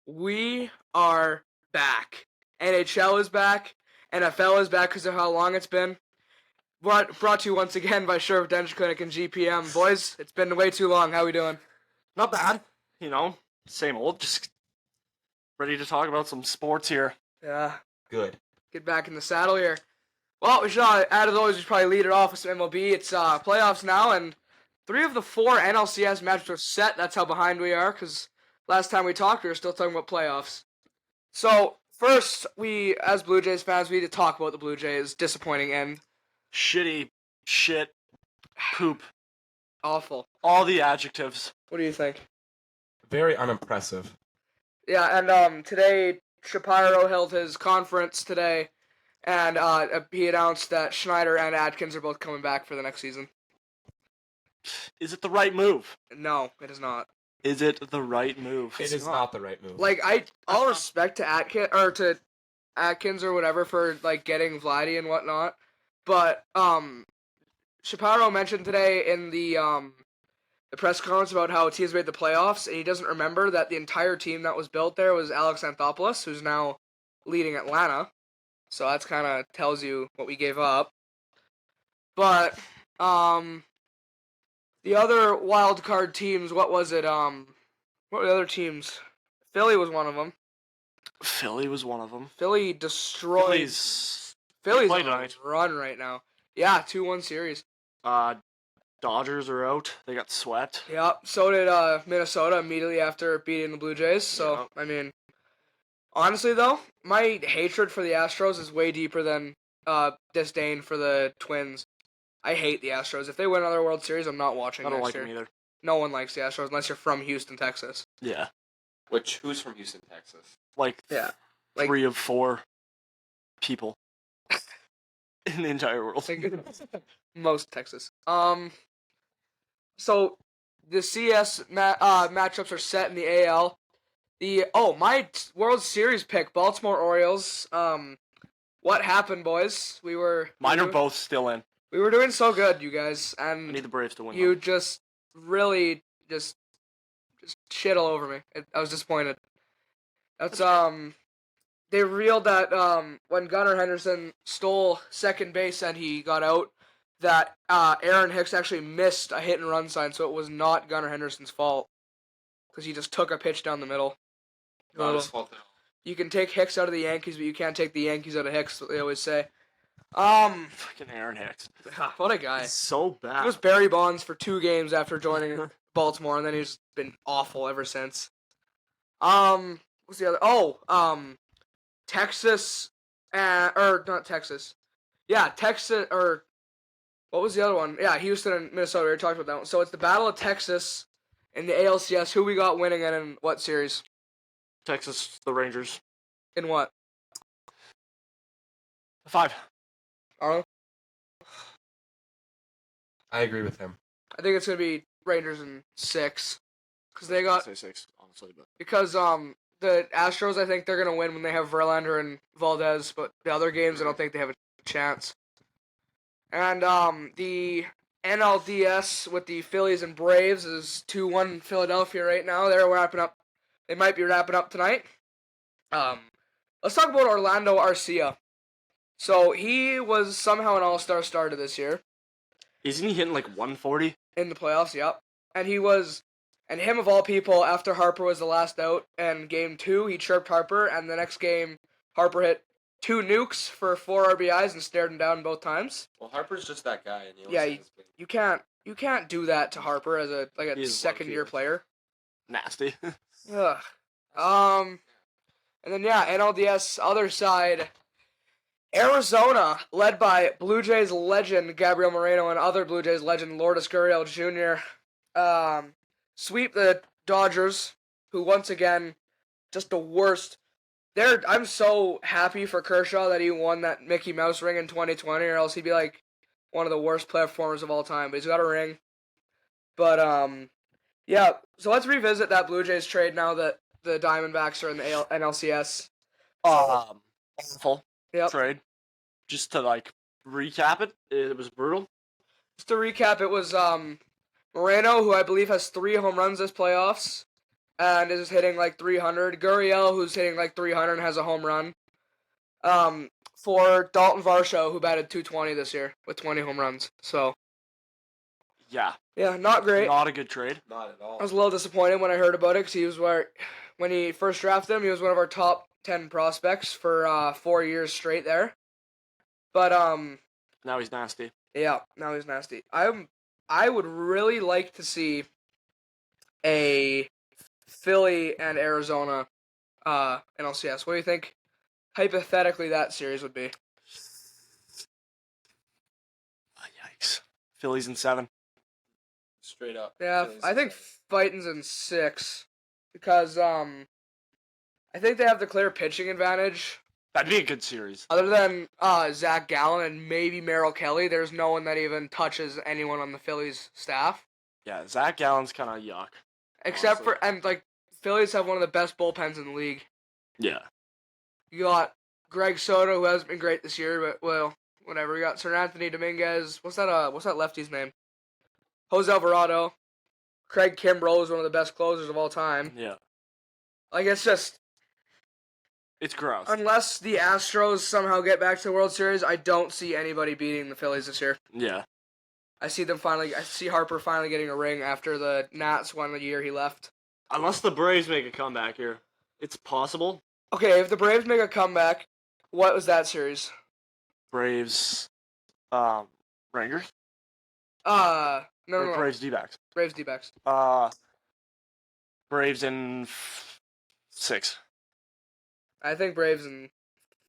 We are back. NHL is back. NFL is back because of how long it's been. Brought to you once again by Sherwood Dental Clinic and GPM. Boys, it's been way too long. How we doing? Not bad. Same old. Just ready to talk about some sports here. Yeah. Good. Get back in the saddle here. Well, we should, as always, we should probably lead it off with some MLB. It's playoffs now, and 3 of the 4 NLCS matches are set. That's how behind we are, because last time we talked, we were still talking about playoffs. So, first, we, as Blue Jays fans, we need to talk about the Blue Jays' disappointing end. Shitty, shit, poop. Awful. All the adjectives. What do you think? Very unimpressive. Yeah, and today, Shapiro held his conference today, and he announced that Schneider and Atkins are both coming back for the next season. Is it the right move? No, it is not. Is it the right move? It is not the right move. Like, all respect to Atkins or whatever for like getting Vladdy and whatnot, but Shapiro mentioned today in the press conference about how teams made the playoffs, and he doesn't remember that the entire team that was built there was Alex Anthopoulos, who's now leading Atlanta. So that's kind of tells you what we gave up. But the other wild card teams, what was it? What were the other teams? Philly was one of them. Philly destroyed. Philly's on a run right now. Yeah, 2-1 series. Dodgers are out. They got swept. Yep. So did Minnesota immediately after beating the Blue Jays. So yeah. I mean, honestly though, my hatred for the Astros is way deeper than disdain for the Twins. I hate the Astros. If they win another World Series, I'm not watching. I don't like them either. No one likes the Astros unless you're from Houston, Texas. Yeah. Who's from Houston, Texas? Like 3 of 4 people in the entire world. Most Texas. So the CS matchups are set in the AL. My World Series pick, Baltimore Orioles. What happened, boys? Mine are both still in. We were doing so good, you guys, and I need the Braves to win. You just really just shit all over me. I was disappointed. That's they revealed that when Gunnar Henderson stole second base and he got out, that Aaron Hicks actually missed a hit and run sign, so it was not Gunnar Henderson's fault because he just took a pitch down the middle. Not his fault at all. You can take Hicks out of the Yankees, but you can't take the Yankees out of Hicks. What they always say. Fucking Aaron Hicks. What a guy. He's so bad. He was Barry Bonds for 2 games after joining Baltimore, and then he's been awful ever since. What's the other? Texas, or not Texas. Yeah, Texas, or what was the other one? Yeah, Houston and Minnesota. We already talked about that one. So it's the Battle of Texas in the ALCS. Who we got winning and in what series? Texas, the Rangers. In what? 5. Arlo? I agree with him. I think it's gonna be Rangers in 6, because they got. I'd say 6, honestly, but Because the Astros, I think they're gonna win when they have Verlander and Valdez, but the other games I don't think they have a chance. And the NLDS with the Phillies and Braves is 2-1 Philadelphia right now. They're wrapping up. They might be wrapping up tonight. Let's talk about Orlando Arcia. So he was somehow an all-star starter this year. Isn't he hitting like 140? In the playoffs, yep. And him of all people, after Harper was the last out, and game 2, he chirped Harper, and the next game, Harper hit 2 nukes for 4 RBIs and stared him down both times. Well, Harper's just that guy, and you can't do that to Harper as a second-year player. Nasty. Ugh. And then NLDS other side, Arizona, led by Blue Jays legend Gabriel Moreno and other Blue Jays legend Lourdes Gurriel Jr., sweep the Dodgers, who once again, just the worst. I'm so happy for Kershaw that he won that Mickey Mouse ring in 2020, or else he'd be like one of the worst player performers of all time. But he's got a ring. But so let's revisit that Blue Jays trade now that the Diamondbacks are in the NLCS. Awful trade. Just to recap it was brutal. Just to recap, it was Moreno, who I believe has 3 home runs this playoffs, and is hitting like 300. Gurriel, who's hitting like 300 and has a home run. For Dalton Varsho, who batted 220 this year with 20 home runs. So, Yeah. yeah, not great. Not a good trade. Not at all. I was a little disappointed when I heard about it because he was when he first drafted him, he was one of our top 10 prospects for 4 years straight there. But now he's nasty. Yeah, now he's nasty. I would really like to see a Philly and Arizona NLCS. What do you think? Hypothetically, that series would be. Yikes! Phillies in 7. Straight up. Yeah, Phillies I think in 7. Fighting's in 6 because I think they have the clear pitching advantage. That'd be a good series. Other than Zach Gallen and maybe Merrill Kelly, there's no one that even touches anyone on the Phillies staff. Yeah, Zach Gallen's kind of yuck. Except honestly. for and like Phillies have one of the best bullpens in the league. Yeah. You got Greg Soto, who hasn't been great this year, but well, whatever. You got Sir Anthony Dominguez. What's that lefty's name? Jose Alvarado. Craig Kimbrell is one of the best closers of all time. Yeah. Like, it's just, It's gross. unless the Astros somehow get back to the World Series, I don't see anybody beating the Phillies this year. Yeah. I see Harper finally getting a ring after the Nats won the year he left. Unless the Braves make a comeback here, it's possible. Okay, if the Braves make a comeback, what was that series? Braves, Rangers. No. Braves D-backs. Braves D-backs. Braves in 6. I think Braves in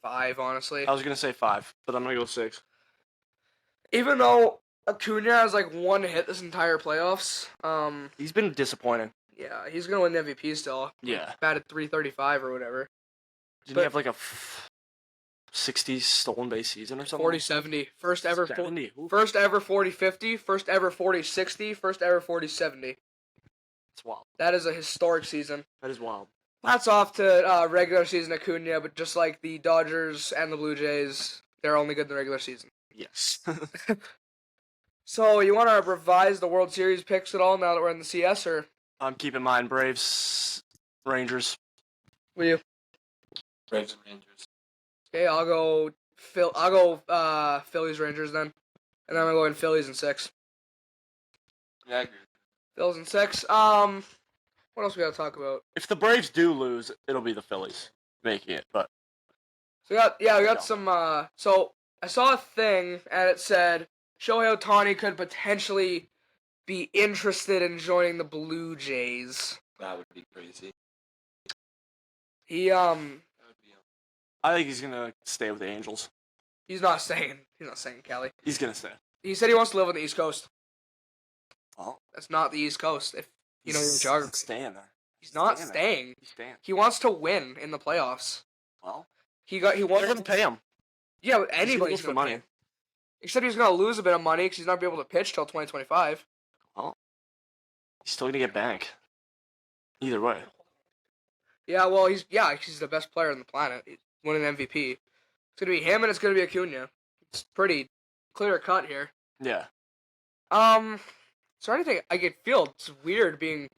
5, honestly. I was gonna say 5, but I'm gonna go 6. Even though Acuna has like one hit this entire playoffs, He's been disappointing. yeah, he's gonna win the MVP still. Yeah. Batted 335 or whatever. Didn't But- he have like a 60 stolen base season or something? 40-70. First ever 70. Ooh, First ever 40-50, first ever 40-60, first ever 40-70. That's wild. That is a historic season. That is wild. Hats off to regular season Acuna, but just like the Dodgers and the Blue Jays, they're only good in the regular season. Yes. So, you want to revise the World Series picks at all now that we're in the CS, or Keep in mind, Braves, Rangers. will you? Braves and Rangers. Okay, I'll go Phillies Rangers then, and then I'm gonna go in Phillies in 6. Yeah, I agree. Phillies in 6. What else we gotta talk about? If the Braves do lose, it'll be the Phillies making it. But So we got some. So I saw a thing and it said Shohei Ohtani could potentially be interested in joining the Blue Jays. That would be crazy. He That would be. I think he's gonna stay with the Angels. he's not staying. He's not staying, Cali. He's gonna stay. He said he wants to live on the East Coast. Well, That's not the East Coast. If you know your he's geography, staying there. he's not staying there. staying. He's staying. He wants to win in the playoffs. Well, He they're wants. gonna pay him. Yeah, but He's gonna anybody's go for gonna money. pay him. Except he's gonna lose a bit of money because he's not gonna be able to pitch till 2025. He's still gonna get bank. Either way. Yeah, well, he's the best player on the planet. He's winning MVP. It's gonna be him and it's gonna be Acuna. It's pretty clear cut here. Yeah. Is there anything I could feel? It's weird being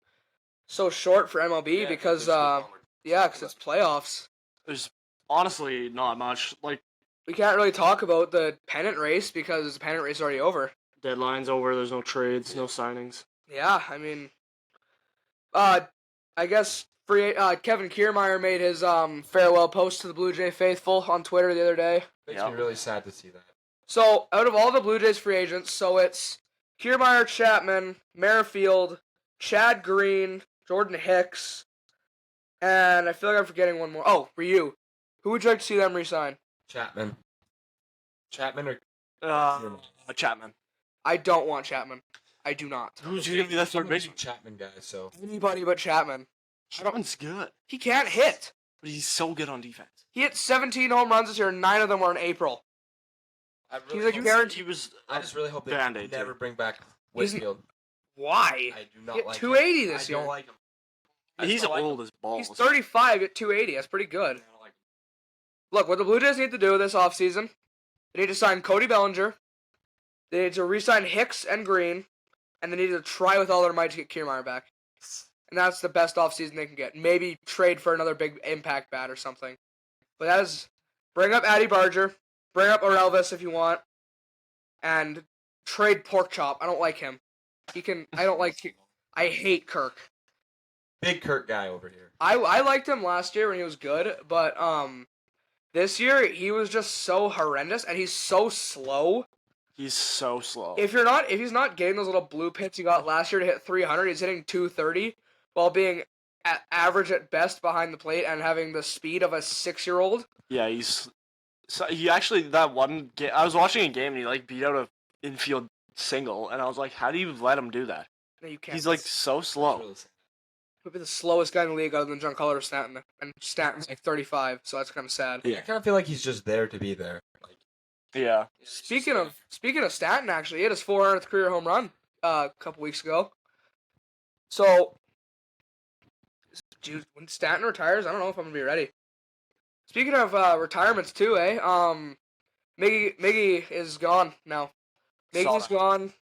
so short for MLB Yeah, because there's because it's playoffs. There's honestly not much. Like, We can't really talk about the pennant race because the pennant race is already over. deadline's over. There's no trades, no signings. Yeah, I mean, I guess Kevin Kiermaier made his farewell post to the Blue Jay faithful on Twitter the other day. Makes Yep. me really sad to see that. So, out of all the Blue Jays free agents, so it's Kiermaier, Chapman, Merrifield, Chad Green, Jordan Hicks, and I feel like I'm forgetting one more. Oh, Ryu. Who would you like to see them re-sign? Chapman. Chapman or Chapman. I don't want Chapman. I do not. Who's gonna be that third I'm a big baseman? Chapman guy, so Anybody but Chapman. Chapman's good, He can't hit. but he's so good on defense. He hit 17 home runs this year, and 9 of them were in April. I He's really like hope- guaranteed. He was. I just really hope they Band-Aid, never too. bring back He's- Whitfield. Why? I do He not hit like 280 him. this I year. don't like him. I He's don't like old him. as balls. He's 35 at 280. That's pretty I good. don't like him. Look, what the Blue Jays need to do this offseason, they need to sign Cody Bellinger, they need to re-sign Hicks and Green, and they need to try with all their might to get Kiermaier back. and that's the best offseason they can get. Maybe trade for another big impact bat or something. But that is, bring up Addy Barger, bring up Orelvis if you want, and trade Porkchop. I don't like him. I hate Kirk. Big Kurt guy over here. I liked him last year when he was good, but this year he was just so horrendous, and he's so slow. He's so slow. If he's not getting those little blue pits he got last year to hit 300, he's hitting 230 while being average at best behind the plate and having the speed of a 6-year-old. Yeah, he actually, that one game, I was watching a game and he like beat out a infield single, and I was like, how do you let him do that? No, you can't. He's like so slow. He'll be the slowest guy in the league other than Giancarlo Stanton, and Stanton's like 35, so that's kind of sad. Yeah, I kind of feel like he's just there to be there. Like, Yeah. Speaking of Stanton, actually, he hit his 400th career home run a couple weeks ago. So, dude, when Stanton retires, I don't know if I'm gonna be ready. Speaking of retirements too, Miggy is gone now. Miggy's gone.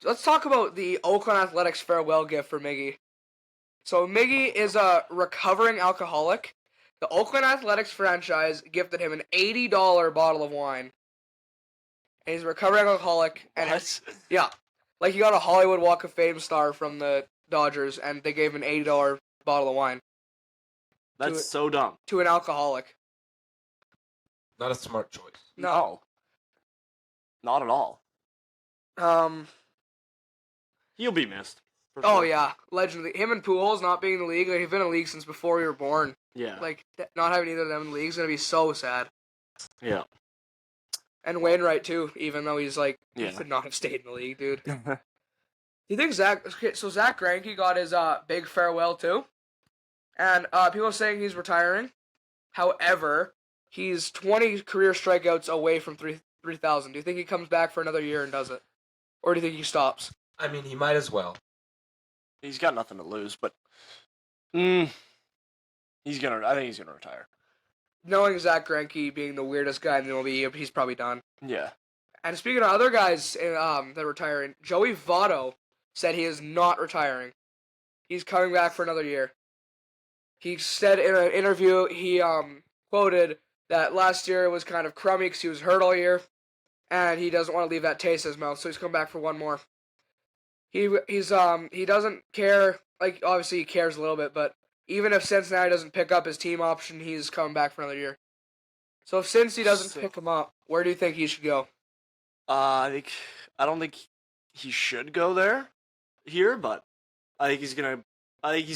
Let's talk about the Oakland Athletics farewell gift for Miggy. So Miggy is a recovering alcoholic. The Oakland Athletics franchise gifted him an $80 bottle of wine. And he's a recovering alcoholic. And yeah, like he got a Hollywood Walk of Fame star from the Dodgers, and they gave him an $80 bottle of wine. That's so dumb. To an alcoholic. not a smart choice. No. Not at all. He'll be missed. Oh yeah, legendary. Him and Pujols not being in the league. Like, they've been in the league since before we were born. Yeah. Like not having either of them in the league is gonna be so sad. Yeah. And Wainwright too, even though he's like he could not have stayed in the league, dude. Do you think Zach Greinke got his big farewell too? And people are saying he's retiring. However, he's 20 career strikeouts away from 3,000. Do you think he comes back for another year and does it? Or do you think he stops? I mean, he might as well. He's got nothing to lose, but I think he's gonna retire. Knowing Zach Greinke being the weirdest guy in the MLB, he's probably done. Yeah. And speaking of other guys that are retiring, Joey Votto said he is not retiring. He's coming back for another year. He said in an interview, he quoted that last year was kind of crummy because he was hurt all year, and he doesn't want to leave that taste in his mouth, so he's coming back for one more. He doesn't care, like obviously he cares a little bit, but even if Cincinnati doesn't pick up his team option, he's coming back for another year. So if Cincy doesn't pick him up, where do you think he should go? I don't think he should go here, but I think he's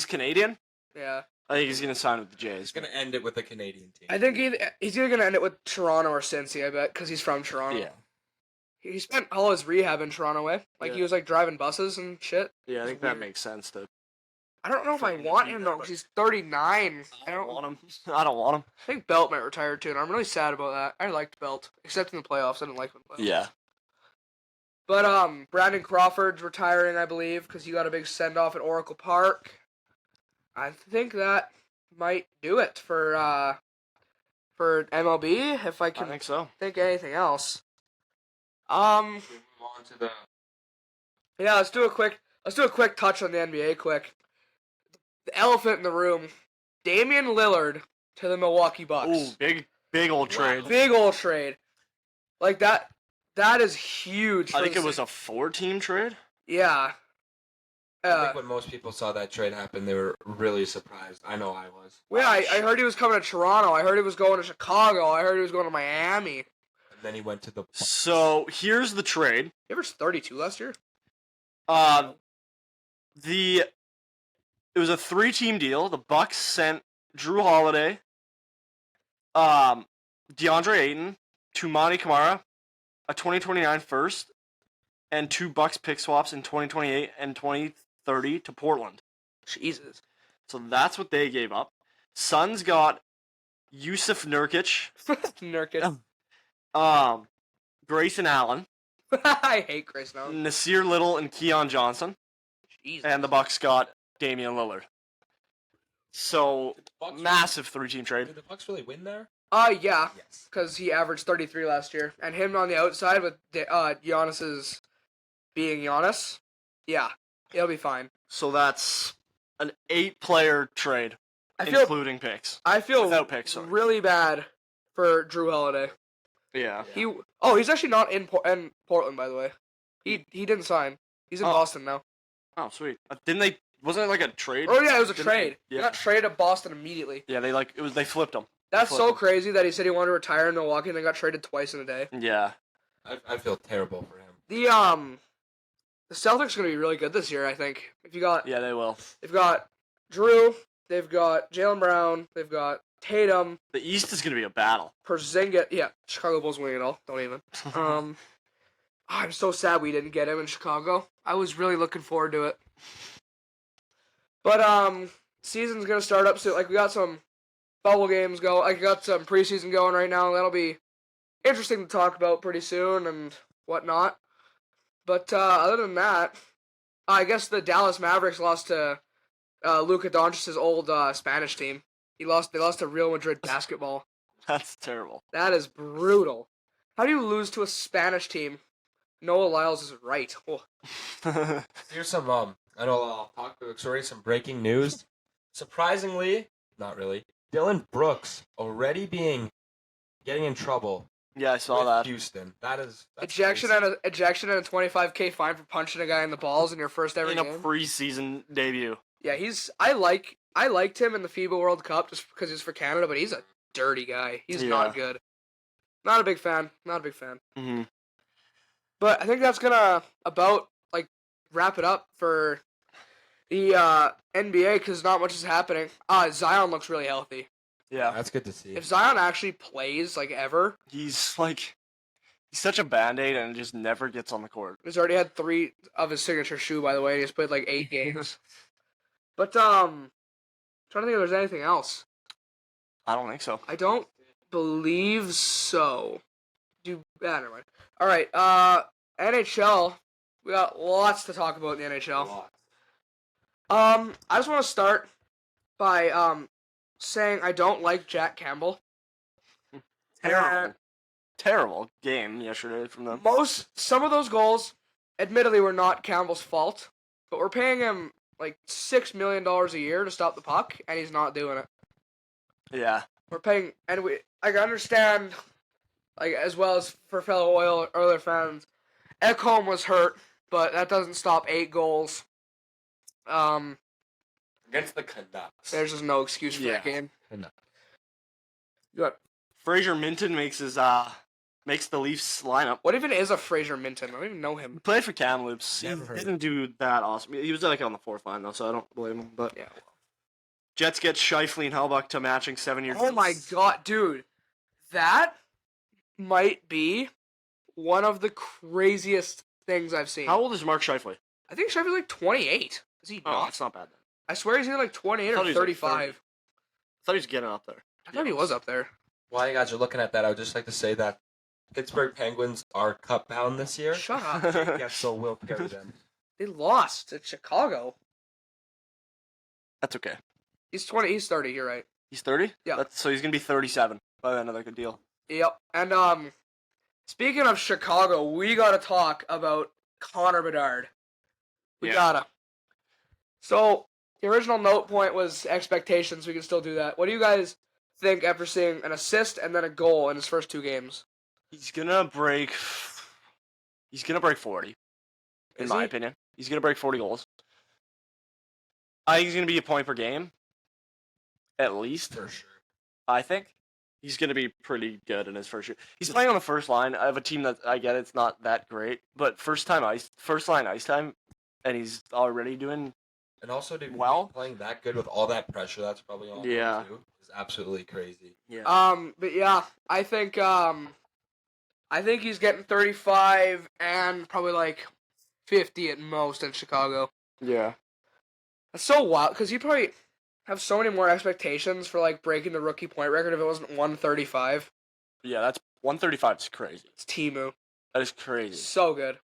Canadian. Yeah. I think he's gonna sign with the Jays. He's gonna end it with a Canadian team. I think he's either gonna end it with Toronto or Cincy, I bet, because he's from Toronto. Yeah. He spent all his rehab in Toronto, he was like driving buses and shit. Yeah, I think that makes sense to. I don't know if I want him though, because he's 39. I don't want him. I don't want him. I think Belt might retire too, and I'm really sad about that. I liked Belt, except in the playoffs. I didn't like him in the playoffs. Yeah. But Brandon Crawford's retiring, I believe, because he got a big send off at Oracle Park. I think that might do it for MLB. If I can, I think so. Think anything else. Move on to the. Yeah, let's do a quick touch on the NBA. Quick, the elephant in the room: Damian Lillard to the Milwaukee Bucks. Ooh, big old trade. Big old trade. Like that. That is huge. I think it was a 4-team trade. Yeah. I think when most people saw that trade happen, they were really surprised. I know I was. Yeah, I heard he was coming to Toronto. I heard he was going to Chicago. I heard he was going to Miami. And then he went to the. So here's the trade. He averaged 32 last year. It was a 3-team deal. The Bucks sent Drew Holiday, DeAndre Ayton, Toumani Camara, a 2029 first, and 2 Bucks pick swaps in 2028 and 2030 to Portland. Jesus. So that's what they gave up. Suns got Yusuf Nurkic, Nurkic. Grayson Allen, I hate Grayson Allen. Nasir Little, and Keon Johnson. Jesus. And the Bucks got Damian Lillard. So, Bucks massive 3-team trade. Did the Bucks really win there? Yeah. Yes. Because he averaged 33 last year. And him on the outside with Giannis's being Giannis. Yeah. He'll be fine. So that's an 8-player trade, including picks. I feel Without picks, sorry. really bad for Drew Holiday. Yeah. He's actually not in Portland, by the way. He didn't sign. He's in Boston now. Oh, sweet. Wasn't it like a trade? Oh yeah, it was a trade. Yeah. He got traded to Boston immediately. Yeah, they flipped him. That's so crazy that he said he wanted to retire in Milwaukee and then got traded twice in a day. Yeah. I feel terrible for him. The Celtics are gonna be really good this year, I think. Yeah, they will. They've got Drew, they've got Jaylen Brown, they've got Tatum. The East is gonna be a battle. Porzingis, yeah, Chicago Bulls winning it all. Don't even. I'm so sad we didn't get him in Chicago. I was really looking forward to it. But season's gonna start up soon. Like we got some bubble games go. I got some preseason going right now. That'll be interesting to talk about pretty soon and whatnot. But other than that, I guess the Dallas Mavericks lost to Luka Doncic's old Spanish team. They lost to Real Madrid basketball. That's terrible. That is brutal. How do you lose to a Spanish team? Noah Lyles is right. Oh. Here's some I know I'll talk to some breaking news. Surprisingly, not really. Dylan Brooks already getting in trouble. Yeah, I saw with that. Houston. That's ejection crazy. and a $25K fine for punching a guy in the balls in your first ever game. In a preseason debut. Yeah, I liked him in the FIBA World Cup just because he's for Canada, but he's a dirty guy. He's not good. Not a big fan. Mm-hmm. But I think that's gonna about wrap it up for the NBA because not much is happening. Zion looks really healthy. Yeah, that's good to see. If Zion actually plays ever, he's such a band-aid and just never gets on the court. He's already had 3 of his signature shoe, by the way, and he's played 8 games. But trying to think if there's anything else. I don't think so. I don't believe so. Never mind. All right, NHL. We got lots to talk about in the NHL. I just want to start by saying I don't like Jack Campbell. Terrible game yesterday from them. Some of those goals, admittedly, were not Campbell's fault, but we're paying him $6 million a year to stop the puck, and he's not doing it. Yeah, we're paying, and I understand, as well as for fellow Oiler fans, Ekholm was hurt, but that doesn't stop 8 goals. Against the Canucks. There's just no excuse for that game. Good. Fraser Minton makes the Leafs lineup. What even is a Fraser Minton? I don't even know him. He played for Kamloops. He Never heard didn't do that awesome. He was on the 4th line though, so I don't blame him. But yeah, Jets get Scheifele and Hellbuck to matching 7-year. Oh my god, dude, that might be one of the craziest things I've seen. How old is Mark Scheifele? I think Scheifele's 28. Is he not? Oh, that's not bad then. I swear he's either 28 or 35. I thought he was getting up there. I thought he was up there. While you guys are looking at that, I would just like to say that Pittsburgh Penguins are cup bound this year. Shut up. Guentzel will carry them. They lost to Chicago. That's okay. He's 20. He's 30. You're right. He's 30? Yeah. So he's gonna be 37 by the end of the deal. Yep. And speaking of Chicago, we gotta talk about Connor Bedard. We gotta. So the original note point was expectations. We can still do that. What do you guys think after seeing an assist and then a goal in his first 2 games? He's gonna break 40. In my opinion, he's gonna break 40 goals. I think he's gonna be a point per game, at least. For sure. I think he's gonna be pretty good in his first year. He's playing on the first line. I have a team that I get it's not that great, but first line ice time, and he's already doing. And also, to be well, playing that good with all that pressure, that's probably all. Yeah. Is absolutely crazy. Yeah. But yeah, I think he's getting 35 and probably 50 at most in Chicago. Yeah. That's so wild because he probably have so many more expectations for breaking the rookie point record if it wasn't 135. Yeah, that's 135 is crazy. It's Timu. That is crazy. So good.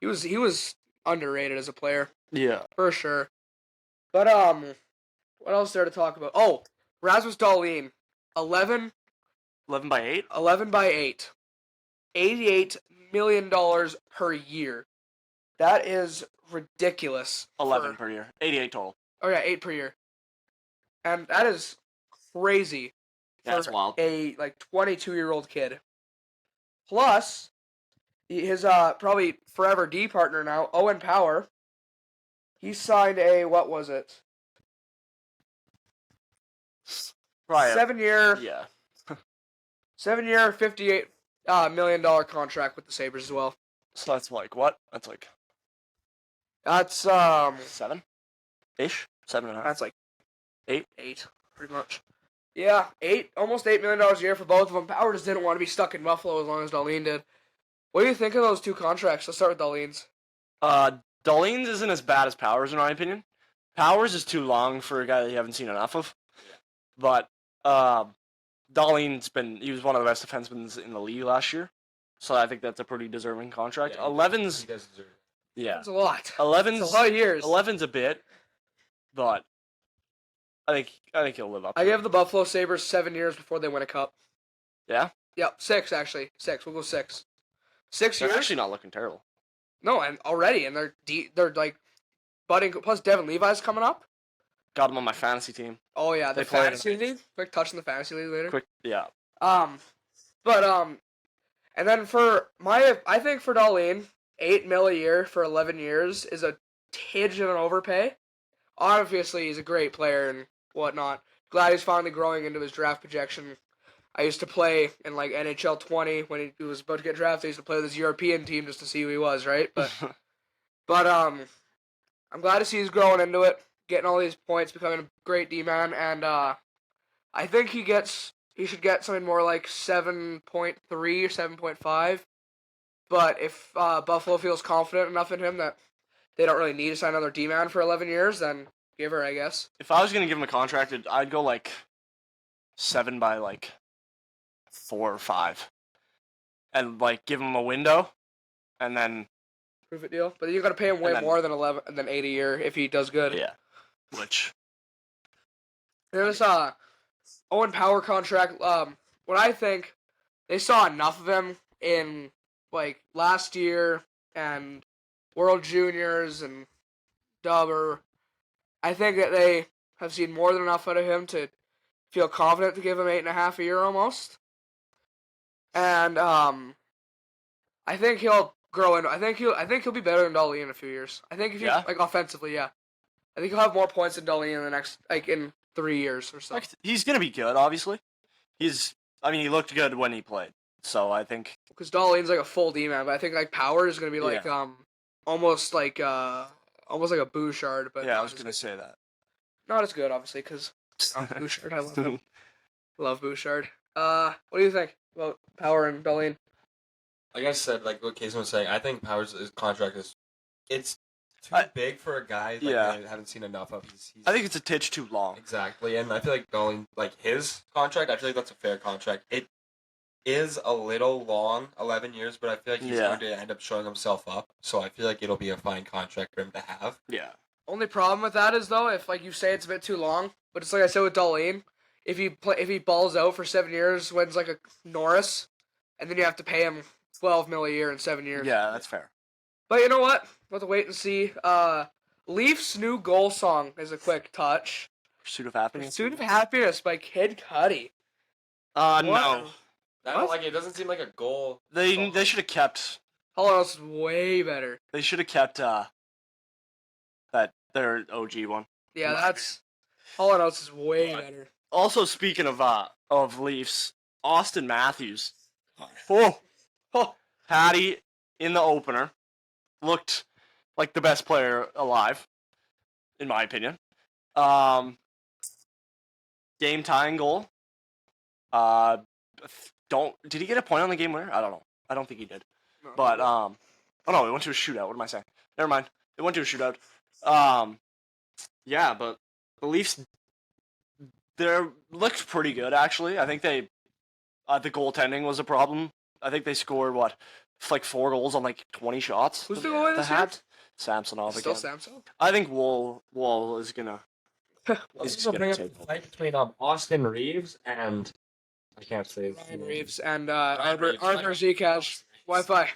He was underrated as a player. Yeah. For sure. But what else is there to talk about? Oh, Rasmus Dahlin, 11 by 8. 11 by 8, $88 million per year. That is ridiculous. 11 per year. 88 total. Oh yeah, 8 per year. And that is crazy Yeah, that's for wild. a 22-year-old kid. Plus, his probably forever D partner now, Owen Power. He signed a what was it? Probably 7-year, yeah. 7-year, $58 million contract with the Sabres as well. So that's like what? That's like That's 7-ish? 7.5. that's like 8? 8, pretty much. Yeah, almost $8 million a year for both of them. Power just didn't want to be stuck in Buffalo as long as Darlene did. What do you think of those two contracts? Let's start with Darlene's. Darlene's isn't as bad as Powers in my opinion. Powers is too long for a guy that you haven't seen enough of. But Darlene's he was one of the best defensemen in the league last year. So I think that's a pretty deserving contract. Yeah, 11's he does deserve it. yeah. That's a lot. 11's It's a lot of years. 11's a bit, but I think he'll live up. I to it. give the Buffalo Sabres 7 years before they win a cup. Yeah? Yep, 6 actually. 6. We'll go 6. 6 They're years. actually not looking terrible. No, and already, and they're like budding. Plus, Devin Levi's coming up. Got him on my fantasy team. Oh yeah, the They played fantasy league. Quick touch on the fantasy league later. Quick, yeah. And then I think for Darlene, $8 million a year for 11 years is a tidge of an overpay. Obviously, he's a great player and whatnot. Glad he's finally growing into his draft projection. I used to play in like NHL 20 when he was about to get drafted. I used to play with his European team just to see who he was, right? But I'm glad to see he's growing into it, getting all these points, becoming a great D-man, and I think he should get something more like 7.3 or 7.5. But if Buffalo feels confident enough in him that they don't really need to sign another D-man for 11 years, then give her, I guess. If I was gonna give him a contract, I'd go like 7 by like 4 or 5, and like give him a window, and then Prove it deal. But then you got to pay him way more than 8 a year if he does good. yeah, which There's Owen Power contract. What I think they saw enough of him in like last year and World Juniors and Dubber. I think that they have seen more than enough out of him to feel confident to give him 8.5 a year almost. And I think he'll grow in. I think he'll be better than Darlene in a few years. I think if Yeah? like offensively, yeah. I think he'll have more points than Darlene in the next in 3 years or so. like, he's gonna be good. Obviously, he looked good when he played. So I think Because Darlene's like a full D man, but I think like Power is gonna be like almost like a Bouchard, but yeah, I was gonna say that. not as good obviously because Bouchard. I love him. Love Bouchard. What do you think about Power and Darlene? Like I said, like what Casey was saying, I think Powers' contract it's too big for a guy that I haven't seen enough of. He's I think it's a titch too long. Exactly, and I feel like going like his contract, I feel like that's a fair contract. It is a little long, 11 years, but I feel like he's going to end up showing himself up. So I feel like it'll be a fine contract for him to have. Yeah. Only problem with that is though, if like you say it's a bit too long, but it's like I said with Darlene, if he balls out for 7 years, wins like a Norris, and then you have to pay him $12 million a year in 7 years. Yeah, that's fair. But you know what? We'll have to wait and see. Leafs' new goal song is a quick touch. Pursuit of Happiness. Pursuit of Happiness by Kid Cudi. No. I don't like it. It doesn't seem like a goal. They should have kept. Hollow Notes is way better. They should have kept their OG one. Yeah, that's Hollow Notes is way better. Also, speaking of Leafs, Austin Matthews, Patty in the opener, looked like the best player alive, in my opinion. Game tying goal. Did he get a point on the game winner? I don't know. I don't think he did. No. But oh no, it went to a shootout. What am I saying? Never mind. It went to a shootout. Yeah, but the Leafs, they looked pretty good actually. I think the goaltending was a problem. I think they scored like 4 goals on like 20 shots. Who's the goalie this year? Samsonov Still again. Samsonov? I think Wool is gonna. This will bring up the fight between Austin Reeves and I can't say his Ryan name. Reeves and Ryan Arthur Reeves. Zcash. Wi-Fi.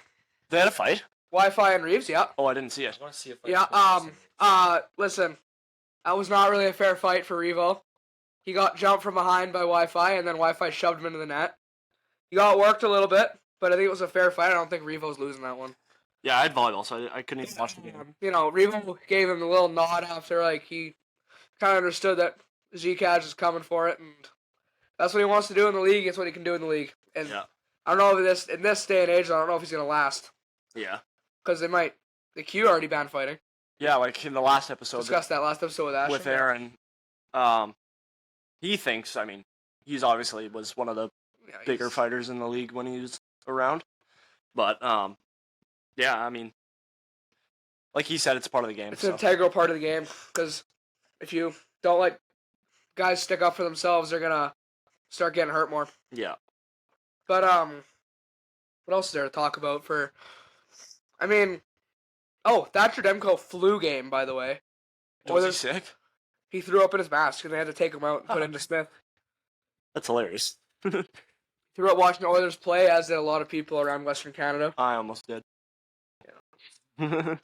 They had a fight. Wi-Fi and Reeves, yeah. Oh, I didn't see it. I want to see if Listen, that was not really a fair fight for Revo. He got jumped from behind by Wi-Fi, and then Wi-Fi shoved him into the net. He got worked a little bit, but I think it was a fair fight. I don't think Revo's losing that one. Yeah, I had volleyball, so I couldn't even watch the game. Revo gave him a little nod after, like, he kind of understood that Zcash is coming for it, and that's what he wants to do in the league. It's what he can do in the league. And Yeah. I don't know if in this day and age, I don't know if he's going to last. Yeah. Because the Q already banned fighting. Yeah, like in the last episode. Discussed that last episode with Ashton. With Aaron. He thinks, I mean, he's obviously was one of the bigger fighters in the league when he was around. But, yeah, I mean, like he said, it's part of the game. It's an integral part of the game, because if you don't let guys stick up for themselves, they're going to start getting hurt more. Yeah. But, what else is there to talk about Thatcher Demko flu game, by the way. Was he sick? He threw up in his mask, and they had to take him out and put him to Smith. That's hilarious. Threw up watching the Oilers play, as did a lot of people around Western Canada. I almost did. Yeah.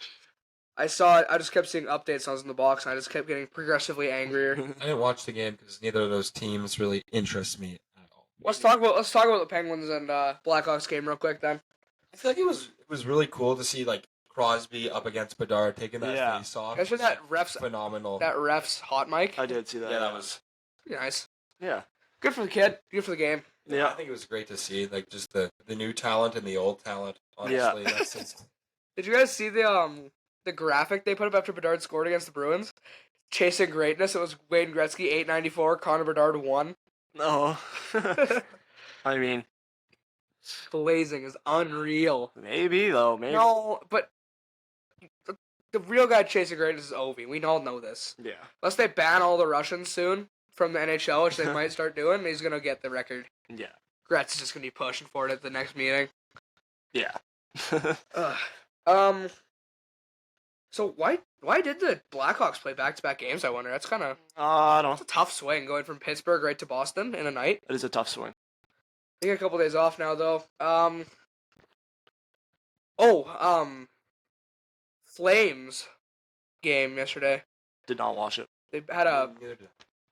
I saw it. I just kept seeing updates. I was in the box, and I just kept getting progressively angrier. I didn't watch the game because neither of those teams really interest me at all. Let's talk about the Penguins and Blackhawks game real quick, then. I feel like it was really cool to see like Crosby up against Bedard taking that face off. I that ref's phenomenal. That ref's hot mic. I did see that. Yeah, that was nice. Yeah. Good for the kid. Good for the game. Yeah. I think it was great to see like just the new talent and the old talent. Honestly, that's just... Did you guys see the graphic they put up after Bedard scored against the Bruins? Chasing greatness. It was Wayne Gretzky 894, Connor Bedard 1. No. I mean, Glazing is unreal. Maybe though. Maybe. No, but the real guy chasing greatness is Ovi. We all know this. Yeah. Unless they ban all the Russians soon from the NHL, which they might start doing, he's gonna get the record. Yeah. Gretz is just gonna be pushing for it at the next meeting. Yeah. So why did the Blackhawks play back-to-back games, I wonder? That's kind of... I don't know. It's a tough swing going from Pittsburgh right to Boston in a night. It is a tough swing. I think a couple days off now, though. Flames game yesterday. Did not watch it. They had a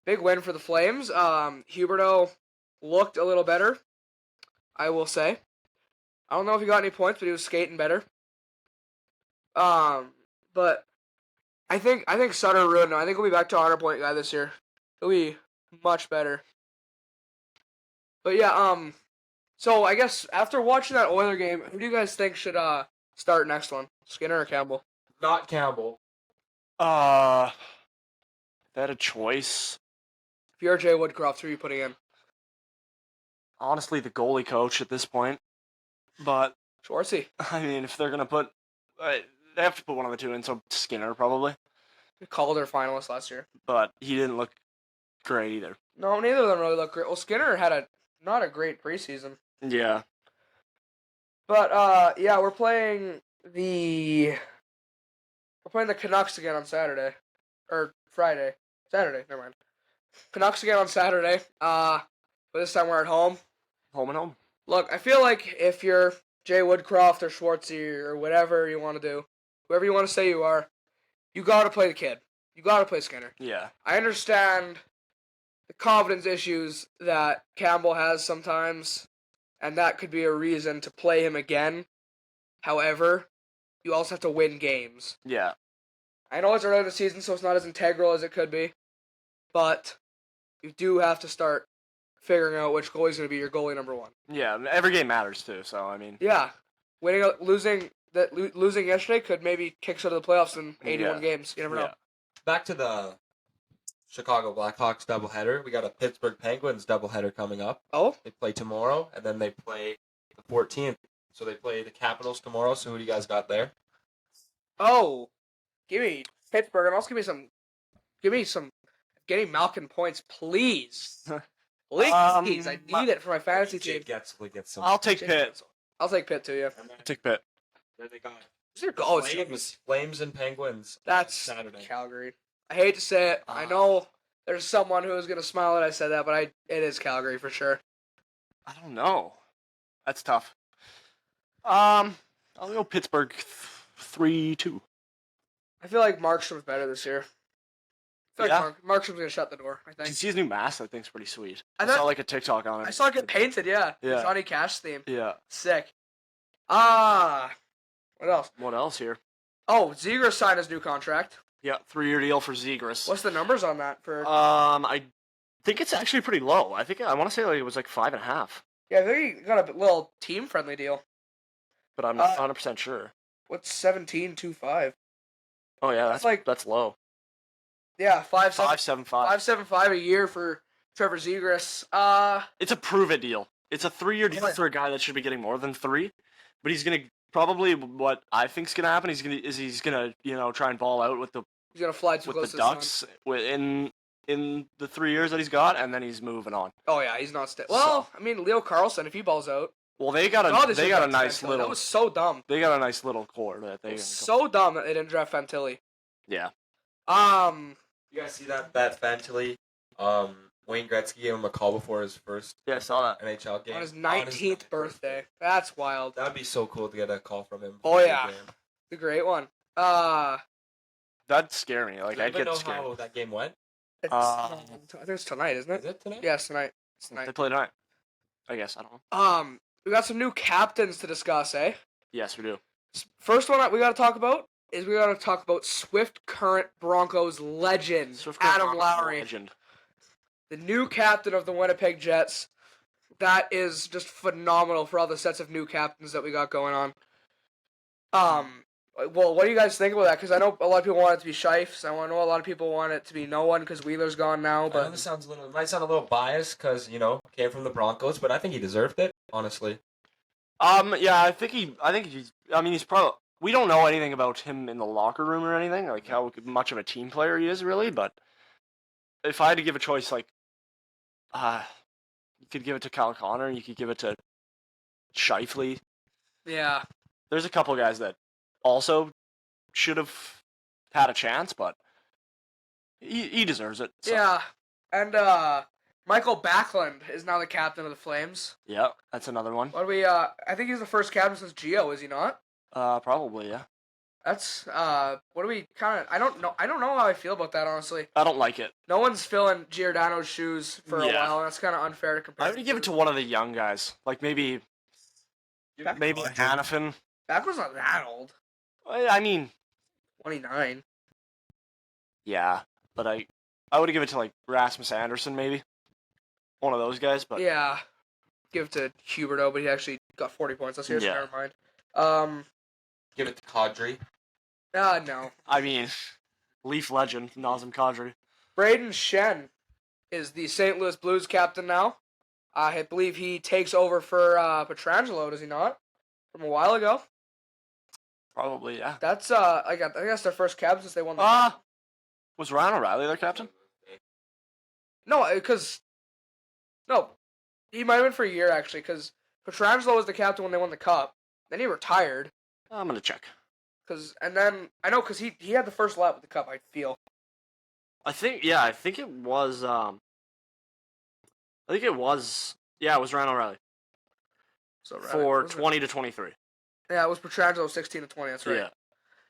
big win for the Flames. Huberdeau looked a little better, I will say. I don't know if he got any points, but he was skating better. But I think Sutter ruined him. I think he'll be back to 100-point guy this year. He'll be much better. But yeah, so I guess after watching that Oiler game, who do you guys think should start next one? Skinner or Campbell? Not Campbell. If I had a choice, If you're Jay Woodcroft, who are you putting in? honestly, the goalie coach at this point. But Schwartzy. I mean, if they're gonna put, they have to put one of the two in. So Skinner probably. Calder finalist last year. But he didn't look great either. No, neither of them really look great. Well, Skinner had not a great preseason. Yeah. But yeah, we're playing the Canucks again on Saturday. Or Friday. Saturday, never mind. Canucks again on Saturday. But this time we're at home. Home and home. Look, I feel like if you're Jay Woodcroft or Schwartzy or whatever you want to do, whoever you want to say you are, you gotta play the kid. You gotta play Skinner. Yeah. I understand the confidence issues that Campbell has sometimes, and that could be a reason to play him again. However, you also have to win games. Yeah. I know it's early in the season, so it's not as integral as it could be, but you do have to start figuring out which goalie is going to be your goalie number one. Yeah. Every game matters too. So I mean. Yeah, losing yesterday could maybe kick us out of the playoffs in 81 games. You never know. Back to the Chicago Blackhawks doubleheader. We got a Pittsburgh Penguins doubleheader coming up. Oh? They play tomorrow, and then they play the 14th. So they play the Capitals tomorrow. So who do you guys got there? Oh, give me Pittsburgh, and also give me some getting Malkin points, please. Please, I need it for my fantasy team. Guentzel gets some. I'll take Pitt. I'll take Pitt too, yeah. Take Pitt. Then they got Flames and Penguins. That's Saturday. Calgary. I hate to say it. I know there's someone who is going to smile that I said that, but it is Calgary for sure. I don't know. That's tough. I I'll go Pittsburgh 3-2. I feel like Markstrom's better this year. I feel Yeah. like Markstrom's gonna shut the door. I Did you think. see his new mask? I think it's pretty sweet. I I thought- saw like a TikTok on it. I saw it get painted. Yeah. The Yeah. Johnny Cash theme. Yeah. Sick. What else? What else here? Oh, Zegras signed his new contract. Yeah, 3-year deal for Zegras. What's the numbers on that for? I think it's actually pretty low. I want to say like it was like 5.5, Yeah, I think he got a little team-friendly deal. but I'm not 100% sure. What's 17.25? Oh yeah, That's like- that's low. Yeah, 5.75. 5.75 a year for Trevor Zegras. It's a prove it deal. It's a 3-year deal Yeah. for a guy that should be getting more than 3, but he's gonna probably what I think's gonna happen. He's gonna try and ball out with the he's gonna fly too close the to the sun. Ducks in the 3 years that he's got, and then he's moving on. Oh yeah, he's not. Well, I mean, Leo Carlson, if he balls out, Well, they got God, they a should nice draft Fantilli. little That was so dumb. core that they So dumb that they didn't draft Fantilli. yeah. You guys see that Fantilli? Wayne Gretzky gave him a call before his first Yeah, I saw that. NHL game On his 19th birthday. That's wild. That'd be so cool to get a call from him. Oh, before the yeah. game. The great one. That'd scare me. Like Does I'd anybody get know scared. how that game went? I think it's tonight, isn't Is it? it tonight? Yeah, it's tonight. It's They tonight. play tonight. I guess I don't know. We got some new captains to discuss, eh? Yes, we do. First one that we got to talk about is we got to talk about Swift current Broncos legend Swift Adam Broncos Lowry, legend. the new captain of the Winnipeg Jets. That is just phenomenal for all the sets of new captains that we got going on. Well, what do you guys think about that? Because I know a lot of people want it to be Shifes. I know a lot of people want it to be no one because Wheeler's gone now. I know But this might sound a little biased because came from the Broncos, but I think he deserved it. Honestly, Yeah, I think he's. I mean, he's probably. We don't know anything about him in the locker room or anything, like how much of a team player he is, really. But if I had to give a choice, like, you could give it to Kyle Connor, you could give it to Scheifele. yeah, There's a couple guys that also should have had a chance, but he deserves it. So. yeah, and Michael Backlund is now the captain of the Flames. Yeah, that's another one. What do we? I think he's the first captain since Gio, is he not? Probably, yeah. That's what do we kind of? I don't know how I feel about that, honestly. I don't like it. No one's filling Giordano's shoes for a Yeah. while, and that's kind of unfair to compare. I would give it to one of the young guys, like maybe Hannafin. Backlund's not that old. I mean, 29. yeah, but I would give it to like Rasmus Anderson, maybe one of those guys. But Yeah. Give it to Huberto, but he actually got 40 points this year, so Yeah. never mind. give it to Kadri. No. I mean, Leaf legend Nazem Kadri. Braden Shen is the St. Louis Blues captain now. I believe he takes over for Pietrangelo, does he not? From a while ago. Probably, yeah. That's I guess their first captain since they won the Was Ryan O'Reilly their captain? No, he might have been for a year actually, because Pietrangelo was the captain when they won the cup. Then he retired, I'm gonna check. and then I know because he had the first lap with the cup. I feel. I think it was. It was Ryan O'Reilly So for was it? 20 to 23. Yeah, it was Pietrangelo 16 to 20. That's right. Yeah,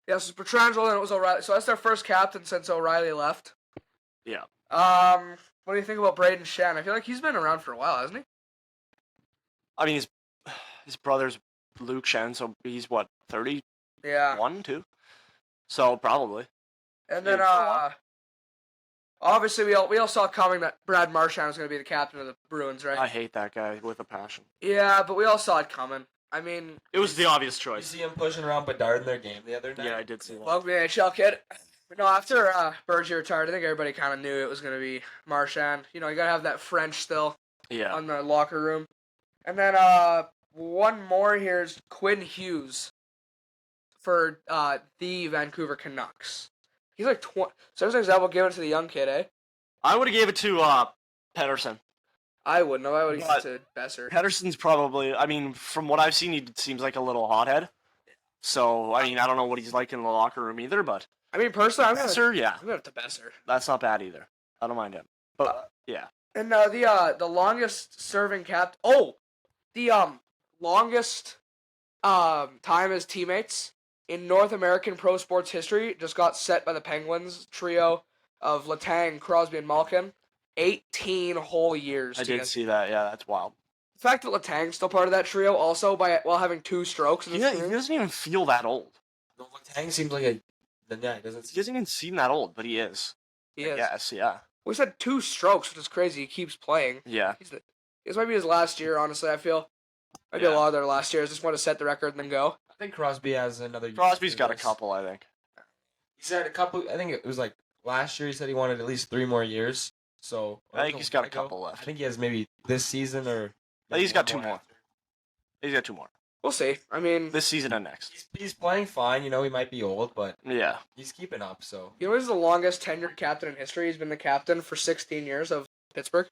Yeah, so it's Pietrangelo and it was O'Reilly. So that's their first captain since O'Reilly left. yeah. What do you think about Braden Shen? I feel like he's been around for a while, hasn't he? I mean, his brother's Luke Shen, so he's what 31, Yeah. 2. So probably. And then Yeah. obviously we all saw coming that Brad Marchand was going to be the captain of the Bruins, right? I hate that guy with a passion. Yeah, but we all saw it coming. I mean, It was the obvious You choice. see him pushing around Bedard in their game the other night. Yeah, I did see that. fuck me, NHL kid. But no, after Bergier retired, I think everybody kind of knew it was going to be Marchand. You know, you got to have that French still Yeah. on the locker room. And then one more here is Quinn Hughes for the Vancouver Canucks. He's like 20. So as an example, give it to the young kid, eh? I would have gave it to Pedersen. I wouldn't have. I would have But- given it to Besser. Pedersen's probably. I mean, from what I've seen, he seems like a little hothead. So I mean, I don't know what he's like in the locker room either, but I mean, personally, I'm going Besser, yeah, to Besser. that's not bad either. I don't mind him. But yeah, And the longest serving cap. Oh, the longest time as teammates in North American pro sports history just got set by the Penguins trio of Letang, Crosby, and Malkin. 18 whole years. I together. did see that. Yeah, that's wild. The fact that Letang's still part of that trio, also while having 2 strokes in his He career. doesn't even feel that old. No, Tang seems like a. Yeah, he doesn't. He doesn't even seem that old, but he is. He is. Yes, yeah. We said 2 strokes, which is crazy. He keeps playing. Yeah. This might be his last year, honestly, I feel. Might be a lot of their last years. Just want to set the record and then go. I think Crosby has another year. Crosby's got a couple, I think. He said a couple. I think it was like last year. He said he wanted at least 3 more years. So I think he's got a couple left. I think he has maybe this season or. He's got 2 more. He's got 2 more. We'll see. I mean, This season and next. He's playing fine. You know, he might be old, but Yeah. he's keeping up. So you know he's the longest tenured captain in history. He's been the captain for 16 years of Pittsburgh.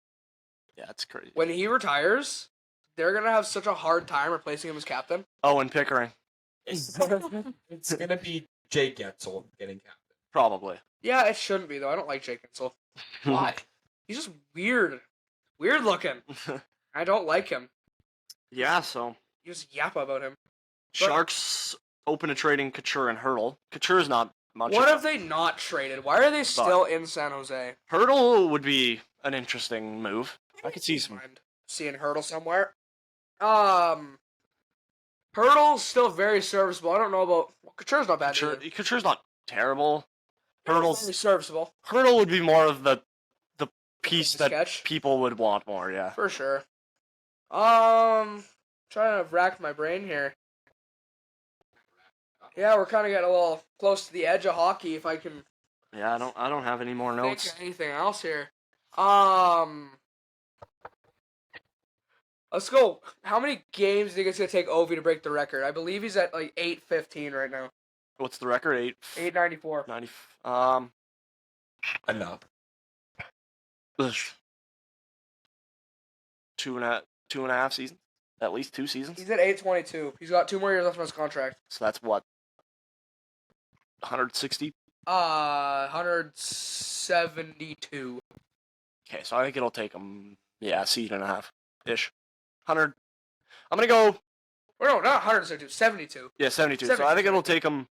Yeah, it's crazy. When he retires, they're gonna have such a hard time replacing him as captain. Oh, and Pickering. it's gonna be Jake Guentzel getting captain. Probably. Yeah, it shouldn't be though. I don't like Jake Guentzel. Why? He's just weird looking. I don't like him. Yeah, so. You just yap about him. Sharks open to trading Couture and Hurdle. Couture's not much. What have they not traded? Why are they still in San Jose? Hurdle would be an interesting move. I could see some. Mind seeing Hurdle somewhere. Hurdle's still very serviceable. I don't know about Couture's not bad. Couture's not terrible. Hurdle's very serviceable. Hurdle would be more of the piece that Sketch. people would want more. Yeah. For sure. Trying to rack my brain here. Yeah, we're kind of getting a little close to the edge of hockey. If I can Yeah, I don't have any more notes. think of anything else here. Let's go. How many games do you think it's gonna take Ovi to break the record? I believe he's at like 815 right now. What's the record? 894. 90. Enough. Ugh. Two and a half seasons. At least 2 seasons. He's at 822. He's got 2 more years left on his contract. So that's what. 160. 172. Okay, so I think it'll take him. Yeah, a season and a half ish. 100. I'm gonna go. Or no, not 172. 72. Yeah, 72. So I think it'll take him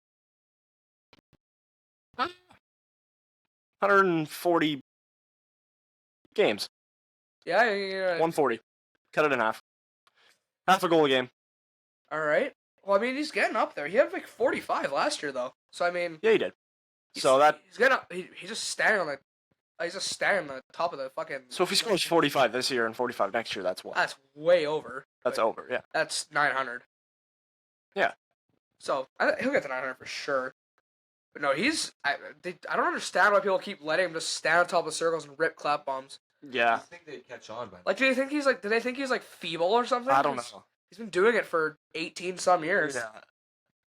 140 games. Yeah. 140. Cut it in half. Half a goal a game. All right. Well, I mean, he's getting up there. He had like 45 last year, though. So I mean, Yeah, he did. So he's getting up. He's just standing on the. He's just standing on the top of the fucking. So if he scores 45 this year and 45 next year, that's what? That's way over. That's but over. Yeah. That's 900. Yeah. So he'll get to 900 for sure. But no, I don't understand why people keep letting him just stand on top of the circles and rip clap bombs. Yeah. I think they'd catch on by Like, do they think he's like feeble or something? I don't know. He's been doing it for 18 some years. Yeah.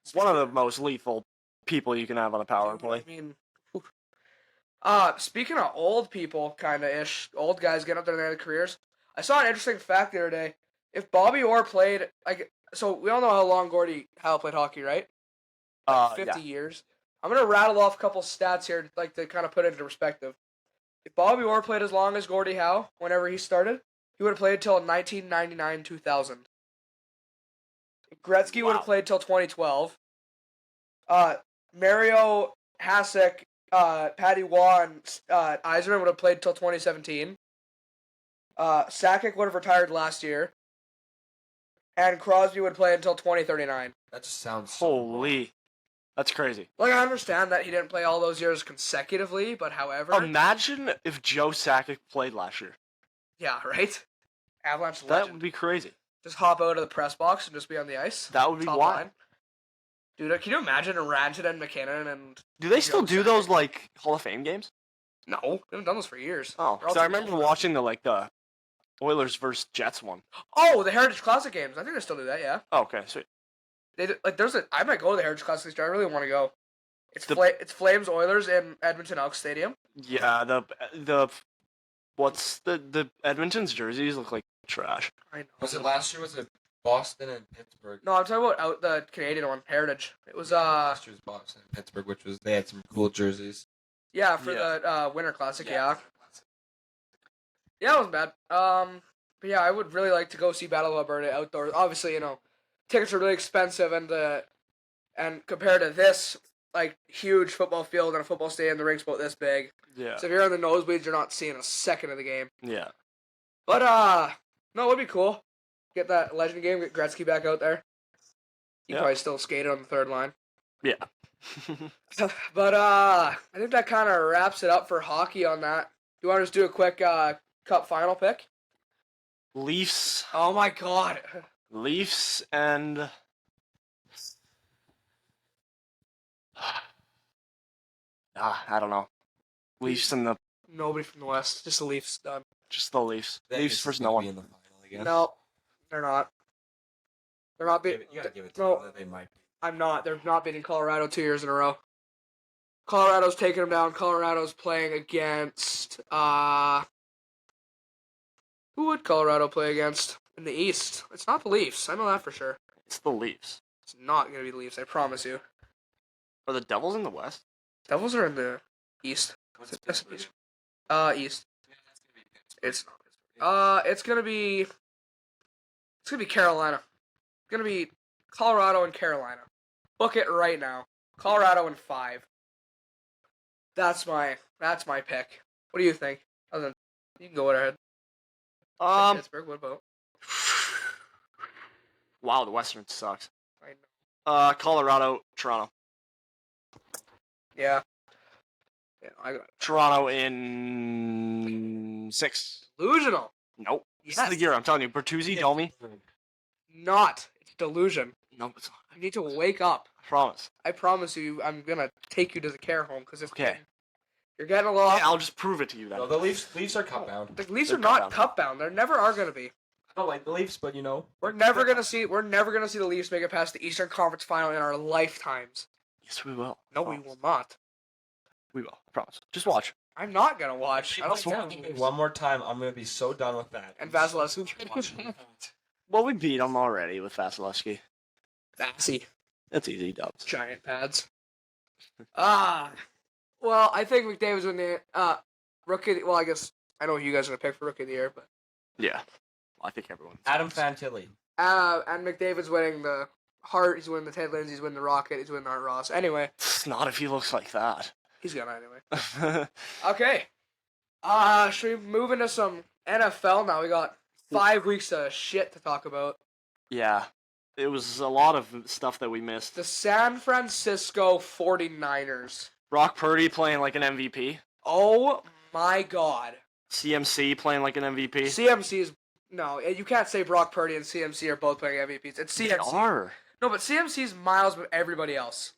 It's one of the most lethal people you can have on a power play. I mean, speaking of old people, kind of ish, old guys getting up there in their careers. I saw an interesting fact the other day. If Bobby Orr played, so we all know how long Gordie Howe played hockey, right? 50 years. I'm gonna rattle off a couple stats here, like to kind of put it into perspective. If Bobby Orr played as long as Gordie Howe, whenever he started, he would have played till 1999-2000. Gretzky would have played till 2012. Mario Hasek, Patty Waugh, and Yzerman would have played till 2017. Sakic would have retired last year. And Crosby would play until 2039. That just sounds so Holy. That's crazy. Like, I understand that he didn't play all those years consecutively, but however... Imagine if Joe Sakic played last year. Yeah, right? Avalanche That legend. would be crazy. Just hop out of the press box and just be on the ice. That would be Top wild. line. Dude, can you imagine Ranjit and McKinnon and... Do they still Joe do Sakic? those, like, Hall of Fame games? No, they haven't done those for years. Oh, They're all because I too remember old. watching the Oilers versus Jets one. Oh, the Heritage Classic games. I think they still do that, yeah. Oh, okay, sweet. They do, like, I might go to the Heritage Classic this year. I really want to go. It's The- it's Flames Oilers in Edmonton Elks Stadium. Yeah, what's the Edmonton's jerseys look like trash. I know. Was it last year? Was it Boston and Pittsburgh? No, I'm talking about the Canadian one, Heritage. It was Last year's Boston and Pittsburgh, which was they had some cool jerseys. yeah, for Yeah. the Winter Classic, yeah. Yeah, it wasn't bad. But yeah, I would really like to go see Battle of Alberta outdoors. Obviously, you know, tickets are really expensive, and compared to this like huge football field and a football stadium, the rink's about this big. Yeah. So if you're in the nosebleeds, you're not seeing a second of the game. Yeah. But no, it would be cool. Get that legend game, get Gretzky back out there. He probably still skated on the third line. Yeah. But I think that kind of wraps it up for hockey on that. You want to just do a quick cup final pick? Leafs. Oh my god. Leafs and I don't know. Leafs and the Nobody from the West, just the Leafs done. just the Leafs. Leafs versus no Be one. in the final again. No, they're not. They're not beating. You gotta give it to No. them. They might. I'm not. They're not beating Colorado 2 years in a row. Colorado's taking them down. Colorado's playing against who would Colorado play against in the East? It's not the Leafs. I know that for sure. It's the Leafs. It's not gonna be the Leafs. I promise you. Are the Devils in the West? Devils are in the East. What's That's Pittsburgh? East. East. Yeah, that's gonna be Pittsburgh. It's gonna be Carolina. It's gonna be Colorado and Carolina. Book it right now. Colorado in 5. That's my pick. What do you think? Other than, you can go ahead. Pittsburgh. What about? Wow, the Western sucks. I know. Colorado, Toronto. Yeah. Yeah, I got Toronto in 6. delusional. Nope. This Yes. is the year. I'm telling you. Bertuzzi, Domi. Not. It's delusion. Nope. It's not. You need to wake up. I promise. I promise you, I'm gonna take you to the care home because if Okay. you're getting a little. Yeah, I'll just prove it to you then. No, the Leafs are cup bound. The Leafs They're are not cup-bound. cup bound. They never are gonna be. I don't like the Leafs, but We're never gonna see the Leafs make it past the Eastern Conference Final in our lifetimes. Yes, we will. No, we will not. We will. I promise. Just watch. I'm not gonna watch. I don't Just care. watch. One more time, I'm gonna be so done with that. And Vasilevsky. Well, we beat them already with Vasilevsky. Vassy. That's easy dubs. Giant pads. Well, I think McDavid's winning the rookie. Well, I guess I know who you guys are gonna pick for rookie of the year, but Yeah. I think everyone. Adam Fantilli. and McDavid's winning the Hart. He's winning the Ted Lindsay. He's winning the Rocket. He's winning the Art Ross. Anyway, It's not if he looks like that. he's gonna anyway. Okay. Should we move into some NFL now? We got 5 weeks of shit to talk about. Yeah. It was a lot of stuff that we missed. The San Francisco 49ers. Brock Purdy playing like an MVP. Oh my god. CMC playing like an MVP. CMC is... No, you can't say Brock Purdy and CMC are both playing MVPs. It's They CMC. are. No, but CMC's miles with everybody else.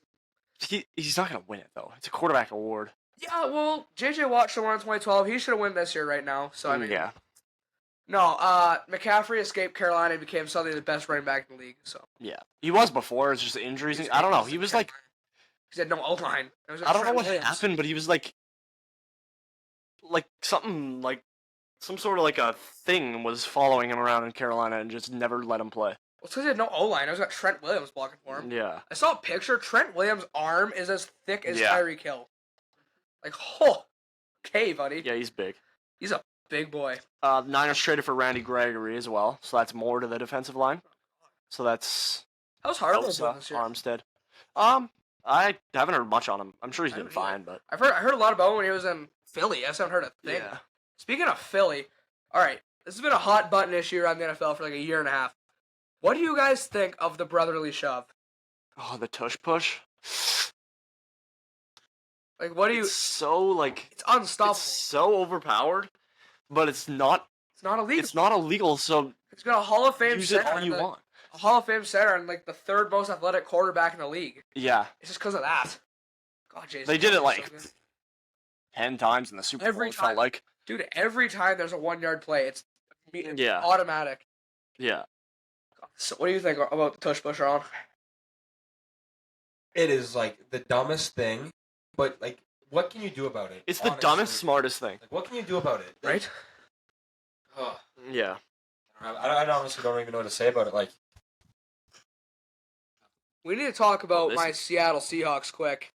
He's not going to win it, though. It's a quarterback award. Yeah, well, JJ Watt should have won in 2012. He should have won this year right now. So, I mean... Yeah. No, McCaffrey escaped Carolina and became suddenly the best running back in the league. So Yeah. He was before. It's just injuries. I don't know. He was like... he had no O-line. I don't know what happened, but he was like something like some sort of like a thing was following him around in Carolina and just never let him play. Well, it's because he had no O-line. I was got Trent Williams blocking for him. Yeah. I saw a picture. Trent Williams' arm is as thick as Yeah. Tyreek Hill. Like, oh, okay, buddy. Yeah, he's big. He's a big boy. Niners traded for Randy Gregory as well, so that's more to the defensive line. So that's How's Harbaugh helps, doing this year? Armstead. I haven't heard much on him. I'm sure he's doing fine, but I heard a lot about him when he was in Philly. I just haven't heard a thing. yeah. Speaking of Philly, all right, this has been a hot button issue around the NFL for like a year and a half. What do you guys think of the brotherly shove? Oh, the tush push. Like, what do you? It's so like It's unstoppable. it's so overpowered, but it's not. It's not illegal. It's not illegal. So It's got a Hall of Fame use it center. all you want. A Hall of Fame center and like the third most athletic quarterback in the league. Yeah, It's just because of that. God, Jason. They did it, Tatum's like, so good. 10 times in the Super Every Bowl. It time. felt like. Dude, every time there's a 1 yard play, it's Yeah. automatic. Yeah. So, what do you think about the tush push, Ron? It is like the dumbest thing, but like, what can you do about it? It's the honestly? dumbest, smartest thing. Like, what can you do about it? Like, Right? ugh. Yeah. I honestly don't even know what to say about it. Like, We need to talk about this- my Seattle Seahawks quick.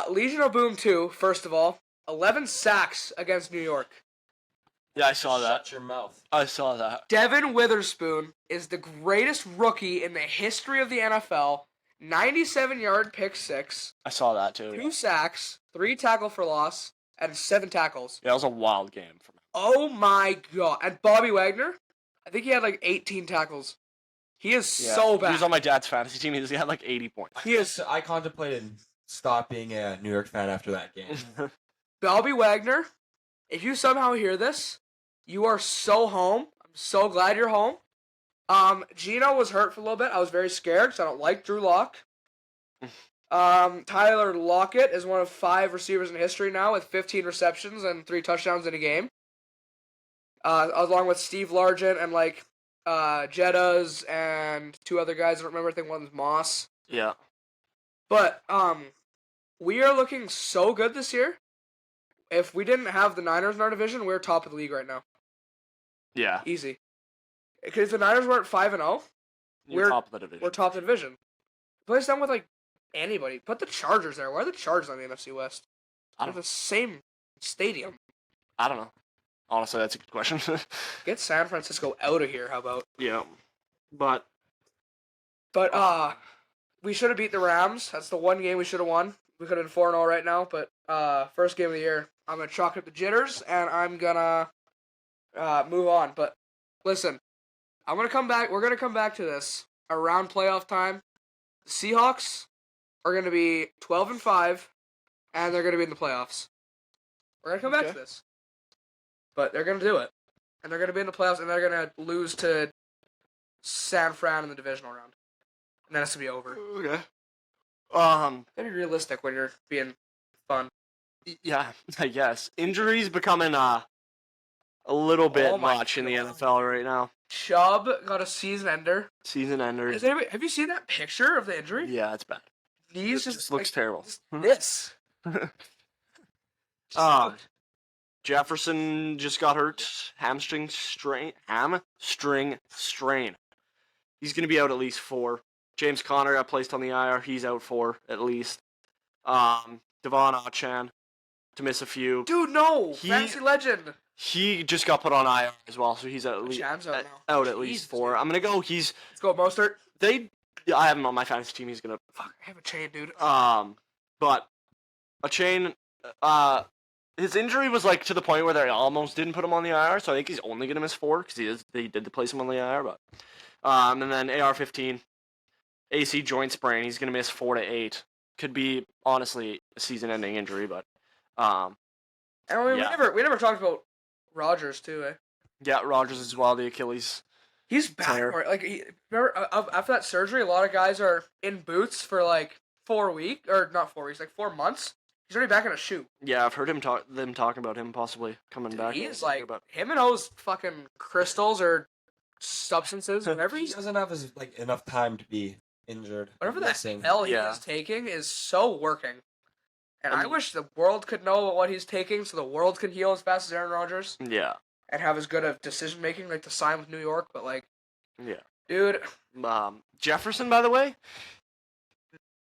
Legion of Boom 2, first of all, 11 sacks against New York. Yeah, I saw that. Shut your mouth. I saw that. Devin Witherspoon is the greatest rookie in the history of the NFL. 97-yard pick six, I saw that too. 2 sacks, 3 tackle for loss, and 7 tackles. Yeah, it was a wild game for me. Oh my god! And Bobby Wagner, I think he had like 18 tackles. He is so bad. He was on my dad's fantasy team. He had like 80 points. I contemplated stop being a New York fan after that game. Bobby Wagner, if you somehow hear this, you are so home. I'm so glad you're home. Gino was hurt for a little bit. I was very scared because I don't like Drew Lock. Tyler Lockett is one of 5 receivers in history now with 15 receptions and 3 touchdowns in a game. Along with Steve Largent and like Jettas and 2 other guys. I don't remember. I think one's Moss. Yeah. But we are looking so good this year. If we didn't have the Niners in our division, we're top of the league right now. Yeah. Easy. Because if the Niners weren't 5-0, You're top of the division. we're top of the division. Place them with like anybody. Put the Chargers there. Why are the Chargers on the NFC West? I They're don't the same stadium. I don't know. Honestly, that's a good question. Get San Francisco out of here. How about? Yeah. But we should have beat the Rams. That's the one game we should have won. We could have been 4-0 right now, but first game of the year, I'm gonna chalk up the jitters and I'm gonna move on. But listen, I'm gonna come back. We're gonna come back to this around playoff time. The Seahawks are gonna be 12-5, and they're gonna be in the playoffs. We're gonna come back to this, but they're gonna do it, and they're gonna be in the playoffs, and they're gonna lose to San Fran in the divisional round, and then it's gonna be over. okay. Gotta be realistic when you're being fun. Yeah, I guess injuries becoming a little bit Oh my much in the God. NFL right now. Chubb got a season ender. Season ender. Have you seen that picture of the injury? Yeah, it's bad. Knees It just looks terrible. just this. Jefferson just got hurt. Hamstring strain. He's going to be out at least 4. James Conner got placed on the IR. He's out 4 at least. Devon Achan to miss a few. Dude, no! He- Fantasy legend! He just got put on IR as well, so he's at least Achan's out now. out at least Jesus, 4. dude. I'm gonna go. He's Let's go, Mostert. I have him on my fantasy team. He's gonna Fuck, I have a chain, dude. but a chain. His injury was like to the point where they almost didn't put him on the IR, so I think he's only gonna miss 4 because they did place him on the IR. But and then AR-15, AC joint sprain. He's gonna miss 4 to 8. Could be honestly a season-ending injury, but And I mean, yeah. we never talked about Rodgers too, eh? yeah, Rodgers as well. The Achilles. He's back. Tear. For it. Like, remember after that surgery, a lot of guys are in boots for like 4 weeks, or not 4 weeks, like 4 months. He's already back in a shoe. Yeah, I've heard them talking about him possibly coming Dude, back. he is like About- him and those fucking crystals or substances, whatever He he's doesn't have enough time to be injured. whatever the missing. hell he Yeah. is taking is so working. And I mean- wish the world could know what he's taking so the world could heal as fast as Aaron Rodgers Yeah, and have as good of decision making like to sign with New York, but like, yeah. dude, Jefferson, by the way,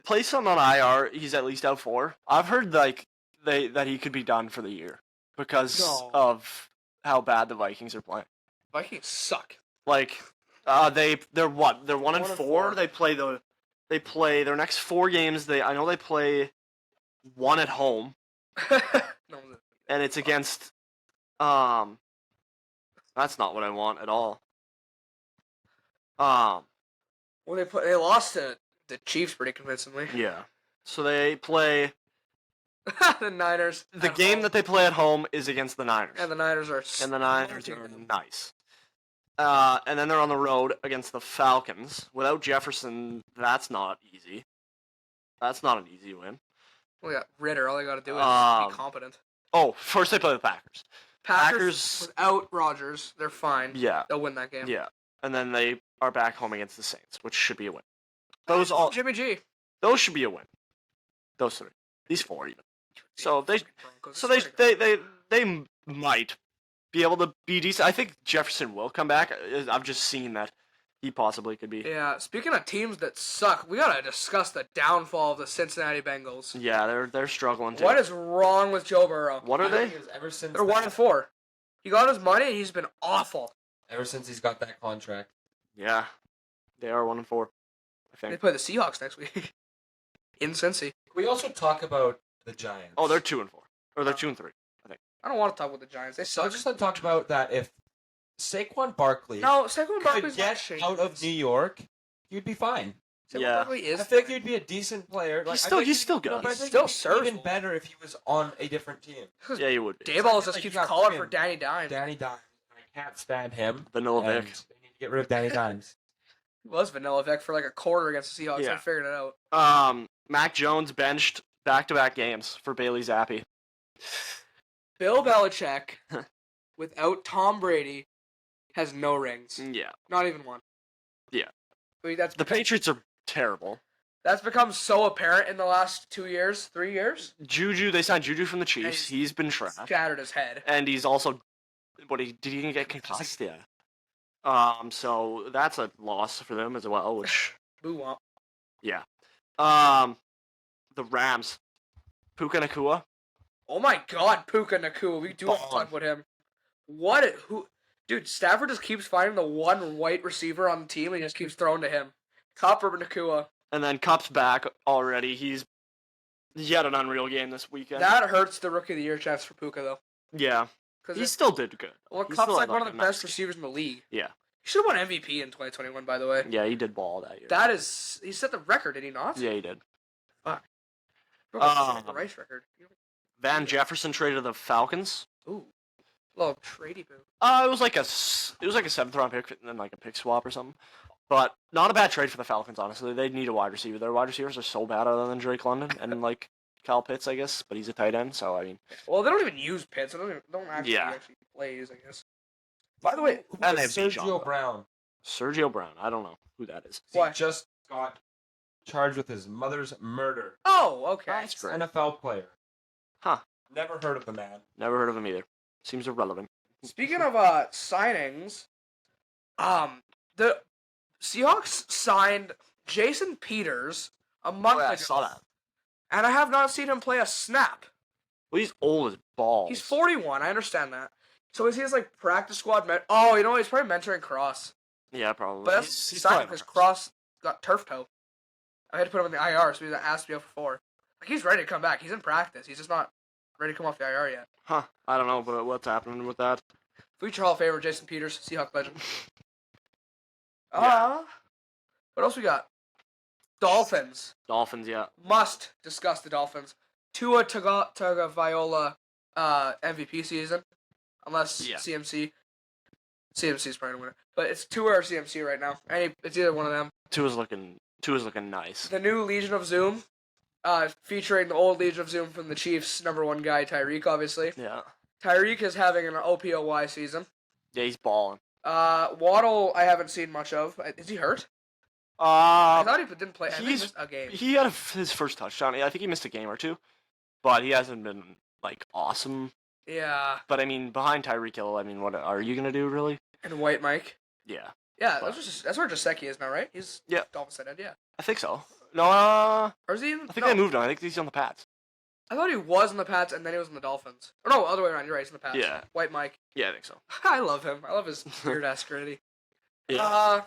place him on IR. He's at least out 4. I've heard like that he could be done for the year because No. of how bad the Vikings are playing. Vikings suck. Like, they're what? They're 1 and 1 and 4. 4. They play their next 4 games. I know they play 1 at home, No, and it's against. That's not what I want at all. well, they lost to the Chiefs pretty convincingly. Yeah. So they play The Niners. the at game home. that they play at home is against the Niners. And the Niners are. And the Niners smoking are them. nice. And then they're on the road against the Falcons. Without Jefferson, that's not easy. That's not an easy win. We got Ritter. All they got to do is Um, be competent. Oh, first they play the Packers. Packers without Rodgers, they're fine. Yeah, They'll win that game. yeah. And then they are back home against the Saints, which should be a win. Jimmy G. Those should be a win. Those 3. These 4 even. So they Broncos. So they might be able to be decent. I think Jefferson will come back. I've just seen that he possibly could be. Yeah, speaking of teams that suck, we gotta discuss the downfall of the Cincinnati Bengals. Yeah, they're struggling too. What is wrong with Joe Burrow? What are they? Ever since They're 1 and 4. He got his money, and he's been awful. Ever since he's got that contract. Yeah, they are 1-4. I They think. play the Seahawks next week in Cincy. We also talk about the Giants. Oh, they're 2-4, or they're 2-3. I don't want to talk about the Giants. They So I suck. just want to talk about that. If Saquon Barkley No, Saquon could Barkley's not get shaking. out of New York, you'd be fine. Saquon Yeah. Barkley is. I think he'd be a decent player. Like, He's still good. No, but I He's think still he'd be serviceable. even better if he was on a different team. Yeah, you would be. Dayball just Like, keeps you got calling him. for Danny Dimes. Danny Dimes. I can't stand him. Vanilla and Vic. They need to get rid of Danny Dimes. He was Vanilla Vic for like a quarter against the Seahawks. Yeah. I figured it out. Mac Jones benched back-to-back games for Bailey Zappi. Bill Belichick, without Tom Brady, has no rings. Yeah. Not even one. Yeah. I mean, The Patriots are terrible. that's become so apparent in the last 2 years, 3 years. Juju, they signed Juju from the Chiefs. And He's been trash. Scattered his head. And he's also, did he even get concussed? Yeah. So that's a loss for them as well, which, Boo womp. yeah. The Rams, Puka Nakua. Oh my God, Puka Nakua. We do have to Ballin'. talk about him. Dude, Stafford just keeps finding the one white receiver on the team and he just keeps throwing to him. Copper Nakua. And then Cup's back already. He had an unreal game this weekend. That hurts the Rookie of the Year chance for Puka though. Yeah. He still did good. Well, He Cup's still like had, one of a the nice best game. receivers in the league. Yeah. He should have won MVP in 2021, by the way. Yeah, he did ball that year. He set the record, did he not? Yeah, he did. Broke the Rice record. Van Jefferson traded to the Falcons. Ooh. Little tradey boo. It was like a 7th round pick and then like a pick swap or something. But not a bad trade for the Falcons, honestly. They need a wide receiver. Their wide receivers are so bad other than Drake London and like Kyle Pitts, I guess, but he's a tight end, so I mean. Well, they don't even use Pitts. They don't actually plays, I guess. By the way, Who And is they have Bijan, Sergio though. Brown. Sergio Brown. I don't know who that is. Why? He just got charged with his mother's murder. oh, okay. That's great. NFL player. Huh. Never heard of the man. Never heard of him either. Seems irrelevant. Speaking of signings, the Seahawks signed Jason Peters a month ago. I saw that. And I have not seen him play a snap. Well, he's old as balls. He's 41, I understand that. So is he his like practice squad oh, you know what? He's probably mentoring Cross. Yeah, probably. But that's He's signed probably because not- Cross got turf toe. I had to put him in the IR, so he asked me out for 4. Like he's ready to come back. He's in practice. He's just not ready to come off the IR yet. Huh. I don't know, but what's happening with that? Future Hall of Famer Jason Peters, Seahawk legend. Yeah. What else we got? Dolphins. Dolphins, yeah. Must discuss the Dolphins. Tua Tagovailoa MVP season. Unless Yeah. CMC. CMC's probably gonna win it. But it's Tua or CMC right now. It's either one of them. Tua's looking nice. The new Legion of Zoom. Featuring the old Legion of Zoom from the Chiefs' #1 guy, Tyreek, obviously. Yeah. Tyreek is having an OPOY season. Yeah, he's balling. Waddle, I haven't seen much of. Is he hurt? I Uh, thought he didn't play. I think he he's- missed a game. he had his first touchdown. I think he missed a game or two, but he hasn't been like awesome. Yeah. But I mean, behind Tyreek Hill, I mean, what are you gonna do really? And White Mike. Yeah, Yeah, But- that's where Jaceki is now, right? He's Yeah. Dolphins tight end, yeah. I think so. No, Or is he in? I think no, they moved on. I think he's on the Pats. I thought he was in the Pats and then he was in the Dolphins. Or no, other way around. You're right. He's in the Pats. Yeah. White Mike. Yeah, I think so. I love him. I love his weird ass gritty. Yeah.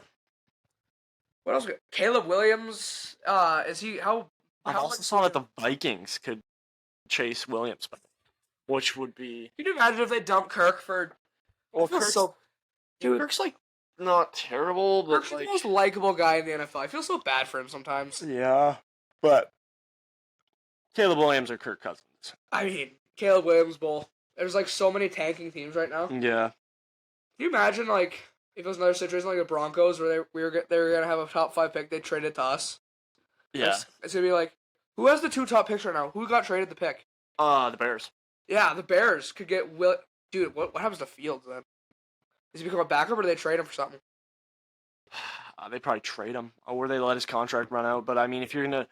What else? Caleb Williams. Is he how? I how also much- saw that the Vikings could chase Williams, which would be. Can you imagine if they dump Kirk for? Well, I feel Kirk's, so. Dude, Kirk's like not terrible, but Kirk's the most likable guy in the NFL. I feel so bad for him sometimes. yeah, but Caleb Williams or Kirk Cousins. I mean, Caleb Williams bowl. There's like so many tanking teams right now. Yeah. Can you imagine like if it was another situation like the Broncos where they were gonna have a top 5 pick, they traded to us. Yeah. It's gonna be like, who has the 2 top picks right now? Who got traded the pick? The Bears. Yeah, the Bears could get Dude, what happens to Fields then? Does he become a backup or do they trade him for something? They probably trade him, or they let his contract run out. But I mean, if you're gonna,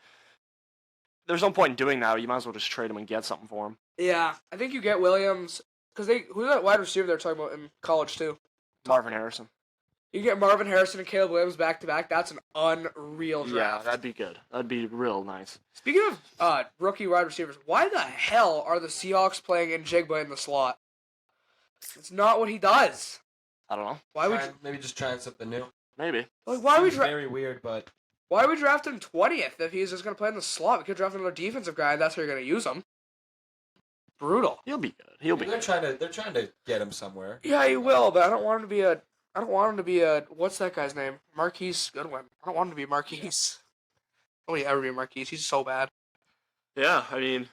there's no point in doing that. You might as well just trade him and get something for him. Yeah, I think you get Williams because who's that wide receiver they're talking about in college too? Marvin Harrison. You get Marvin Harrison and Caleb Williams back to back. That's an unreal Yeah, draft. that'd be good. That'd be real nice. Speaking of rookie wide receivers, why the hell are the Seahawks playing Njigba in the slot? It's not what he does. I don't know. Why would maybe just trying something new? Maybe. like why would Very weird, but why would we draft him 20th if he's just gonna play in the slot? We could draft another defensive guy, and that's where you're gonna use him. Brutal. He'll be good. He'll be they're good. trying to get him somewhere. Yeah, he will, but I don't want him to be a what's that guy's name? Marquise Goodwin. I don't want him to be Marquise. Oh, he ever be Marquise? He's so bad. Yeah, I mean,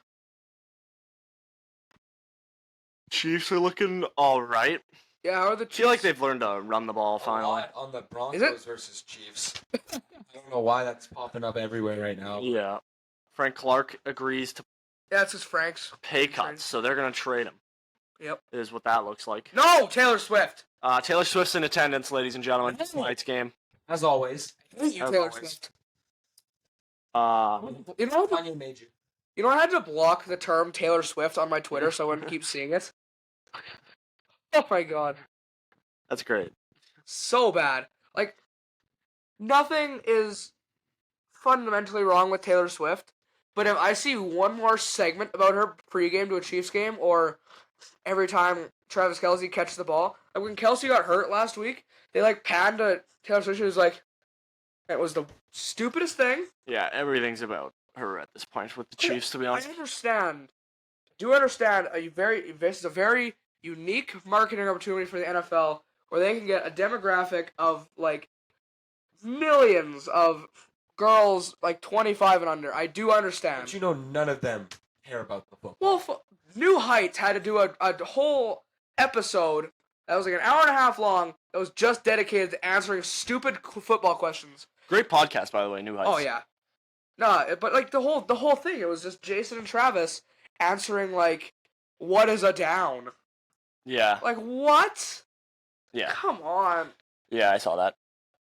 Chiefs are looking all right. Yeah, how are the I Chiefs? feel like they've learned to run the ball A finally. lot on the Broncos versus Chiefs. I don't know why that's popping up everywhere right now. Yeah. Frank Clark agrees to Yeah, it's just Frank's. pay cuts, so they're going to trade him. Yep. Is what that looks like. No, Taylor Swift. Taylor Swift's in attendance, ladies and gentlemen. Tonight's game. As always. I hate you, As Taylor always. Swift. You know, Kanye made you. You know, I had to block the term Taylor Swift on my Twitter so I wouldn't keep seeing it. Oh my god. That's great. So bad. Like, nothing is fundamentally wrong with Taylor Swift, but if I see one more segment about her pregame to a Chiefs game, or every time Travis Kelce catches the ball, like when Kelce got hurt last week, they like panned to Taylor Swift, she was like, that was the stupidest thing. Yeah, everything's about her at this point with the Chiefs, to be honest. I understand. Do understand this is a very unique marketing opportunity for the NFL where they can get a demographic of like millions of girls like 25 and under. I do understand. But you know none of them care about the football. Well, New Heights had to do a whole episode that was like an hour and a half long that was just dedicated to answering stupid football questions. Great podcast, by the way, New Heights. Oh yeah. Nah, but like the whole thing, it was just Jason and Travis answering like, what is a down? Yeah. Like what? Yeah. Come on. Yeah, I saw that.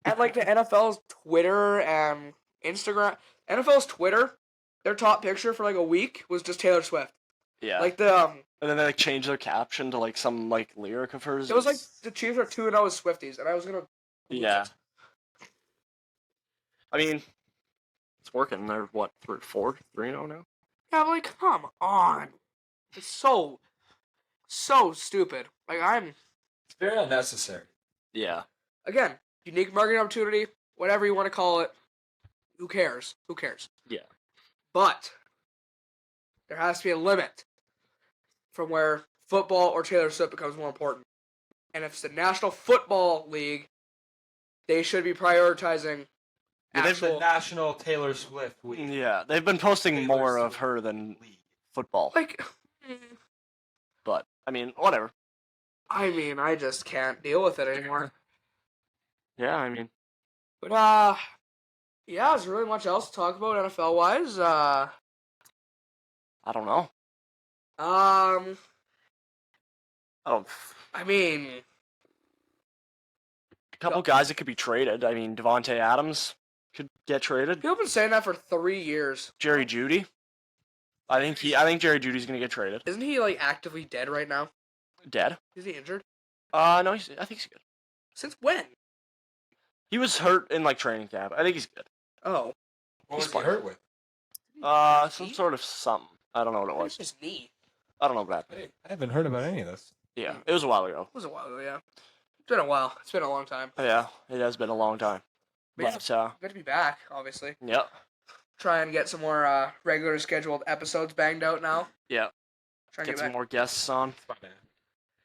And like the NFL's Twitter and Instagram, NFL's Twitter, their top picture for like a week was just Taylor Swift. Yeah. Like the and then they like changed their caption to like some like lyric of hers. it was like the Chiefs are 2-0 with Swifties, and I was gonna. Yeah. I mean, it's working. They're what, 3-0 now? Yeah, but like, come on. It's so stupid. Like It's very unnecessary. Yeah. again, unique marketing opportunity, whatever you want to call it. Who cares? Who cares? Yeah. But there has to be a limit from where football or Taylor Swift becomes more important. And if it's the National Football League, they should be prioritizing Yeah, they've actual the National Taylor Swift Week. Yeah, they've been posting Taylor more of Swift her than League. football. like. But I mean, whatever. I mean, I just can't deal with it anymore. Yeah, I mean, But yeah, is there really much else to talk about NFL wise? I don't know. Um, I don't. I mean, A couple guys that could be traded. I mean, Devontae Adams could get traded. people have been saying that for 3 years. Jerry Jeudy. I think Jerry Judy's gonna get traded. Isn't he like actively dead right now? Dead? Is he injured? No, I think he's good. Since when? He was hurt in like training camp. I think he's good. Oh, What He's was he fine. hurt with? Some sort of something. I don't know what it was. his knee. I don't know what happened. I haven't heard about any of this. Yeah, it was a while ago. It was a while ago, yeah. It's been a while. It's been a long time. Yeah, it has been a long time. But yeah, But good to be back, obviously. yeah, Try and get some more regular scheduled episodes banged out now. yeah. Try and Get get some back. more guests on.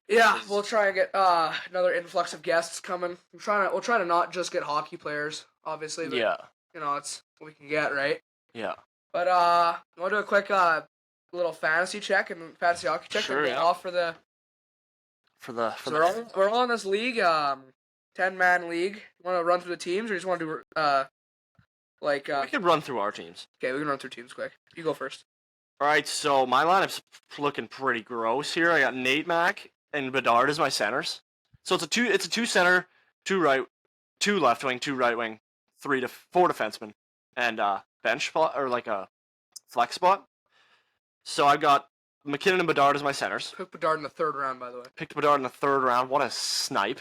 Yeah, we'll try and get another influx of guests coming. We'll try to not just get hockey players, obviously. But, Yeah, you know, it's what we can get, right? yeah. But we'll do a quick little fantasy check and fantasy hockey check. Sure, and get yeah. off for the. For the So we're all in this league, 10-man league. You want to run through the teams, or you just want to do we could run through our teams. Okay, we can run through teams quick. You go first. All right, so my lineup's looking pretty gross here. I got Nate Mack and Bedard as my centers. So it's a two center, two left wing, two right wing, 3 to 4 defensemen, and bench spot or like a flex spot. So I got McKinnon and Bedard as my centers. Pick Bedard in the 3rd round, by the way. Picked Bedard in the 3rd round. What a snipe!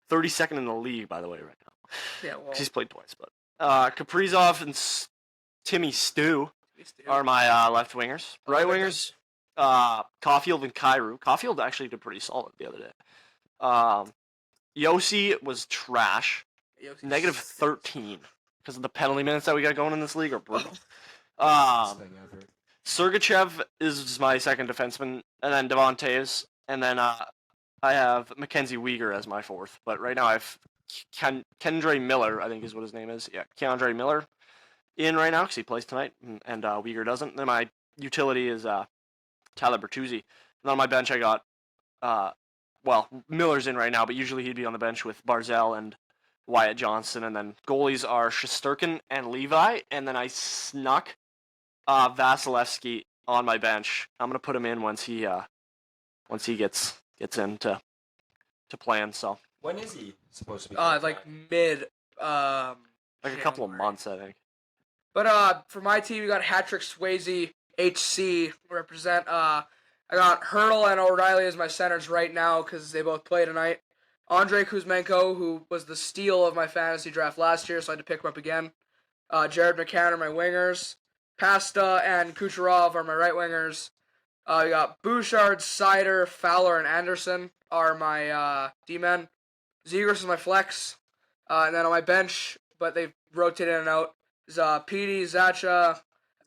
32nd in the league, by the way, right now. Yeah, well, 'Cause he's played twice, but Kaprizov and Timmy Stew are my left wingers. Right wingers. Caulfield and Kairu. Caulfield actually did pretty solid the other day. Yossi was trash. Negative 13 because of the penalty minutes that we got going in this league are brutal. Sergachev is my second defenseman, and then Devontae's, and then I have Mackenzie Weegar as my fourth. But right now I have Kendre Miller, I think is what his name is. Yeah, Kendre Miller in right now because he plays tonight, and Weegar doesn't. And then my utility is Tyler Bertuzzi. And on my bench I got, Miller's in right now, but usually he'd be on the bench with Barzell and Wyatt Johnson. And then goalies are Shesterkin and Levi. And then I snuck Vasilevsky on my bench. I'm gonna put him in once he gets into playing. So when is he supposed to be? Like mid. Like a couple of months, I think. But for my team, we got Hattrick Swayze, HC represent. I got Hurdle and O'Reilly as my centers right now because they both play tonight. Andrei Kuzmenko, who was the steal of my fantasy draft last year, so I had to pick him up again. Jared McCann are my wingers. Pasta and Kucherov are my right wingers. We got Bouchard, Sider, Fowler, and Anderson are my D-men. Zegers is my flex. And then on my bench, but they've rotated in and out, is Petey, Zacha,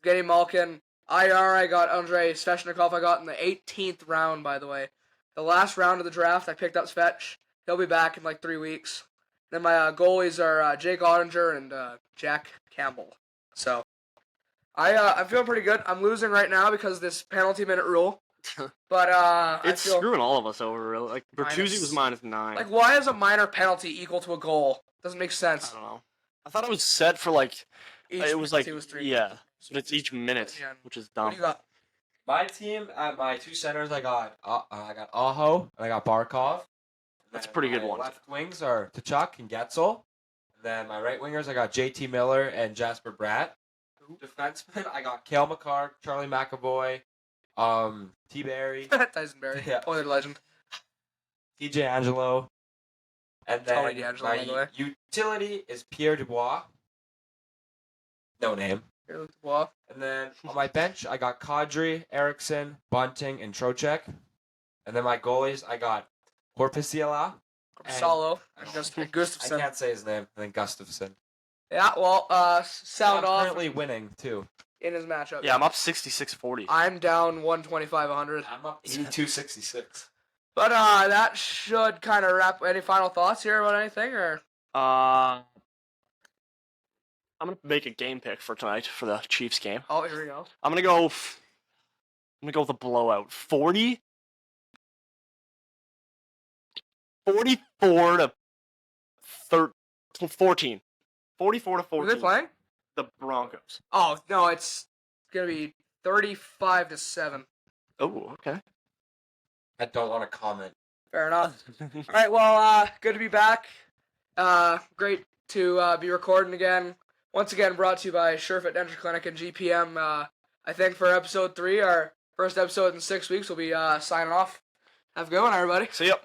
Evgeny Malkin. IR, I got Andrei Svechnikov. I got in the 18th round, by the way. The last round of the draft, I picked up Svech. He'll be back in like 3 weeks. Then my goalies are Jake Ottinger and Jack Campbell. So I'm feeling pretty good. I'm losing right now because of this penalty minute rule. But it's screwing all of us over. Really. Like Bertuzzi was -9. Like, why is a minor penalty equal to a goal? Doesn't make sense. I don't know. I thought it was set for like it was like 3. yeah, but it's each minute, which is dumb. What do you got? My team at my two centers, I got Aho and I got Barkov. That's a pretty good one. My left wings are Tkachuk and Guentzel. And then my right wingers, I got JT Miller and Jasper Bratt. Defenseman, I got Cale Makar, Charlie McAvoy, T. Barry, Tyson Berry, Yeah. Oiler legend. TJ Angelo. And Tony then D'Angelo, by the way. my utility is Pierre Dubois. No name. Here, look at the wall. And then on my bench, I got Kadri, Erickson, Bunting, and Trocheck. And then my goalies, I got Horpisiala. Solo and I Gustafsson. can't say his name. And then Gustafsson. Yeah, well, sound I'm off currently winning, too. in his matchup. Yeah, I'm up 66-40. I'm down 125-100. I'm up 82-66. But that should kind of wrap. Any final thoughts here about anything, or? I'm gonna make a game pick for tonight for the Chiefs game. Oh, here we go. I'm gonna go with a blowout. 44 to 14. 44 to 14. Who are they playing? The Broncos. Oh no, it's gonna be 35-7. Oh, okay. I don't want to comment. Fair enough. All right, well, good to be back. Great to be recording again. Once again, brought to you by Sherfit Dental Clinic and GPM. I think for episode 3, our first episode in 6 weeks, we'll be signing off. Have a good one, everybody. See ya.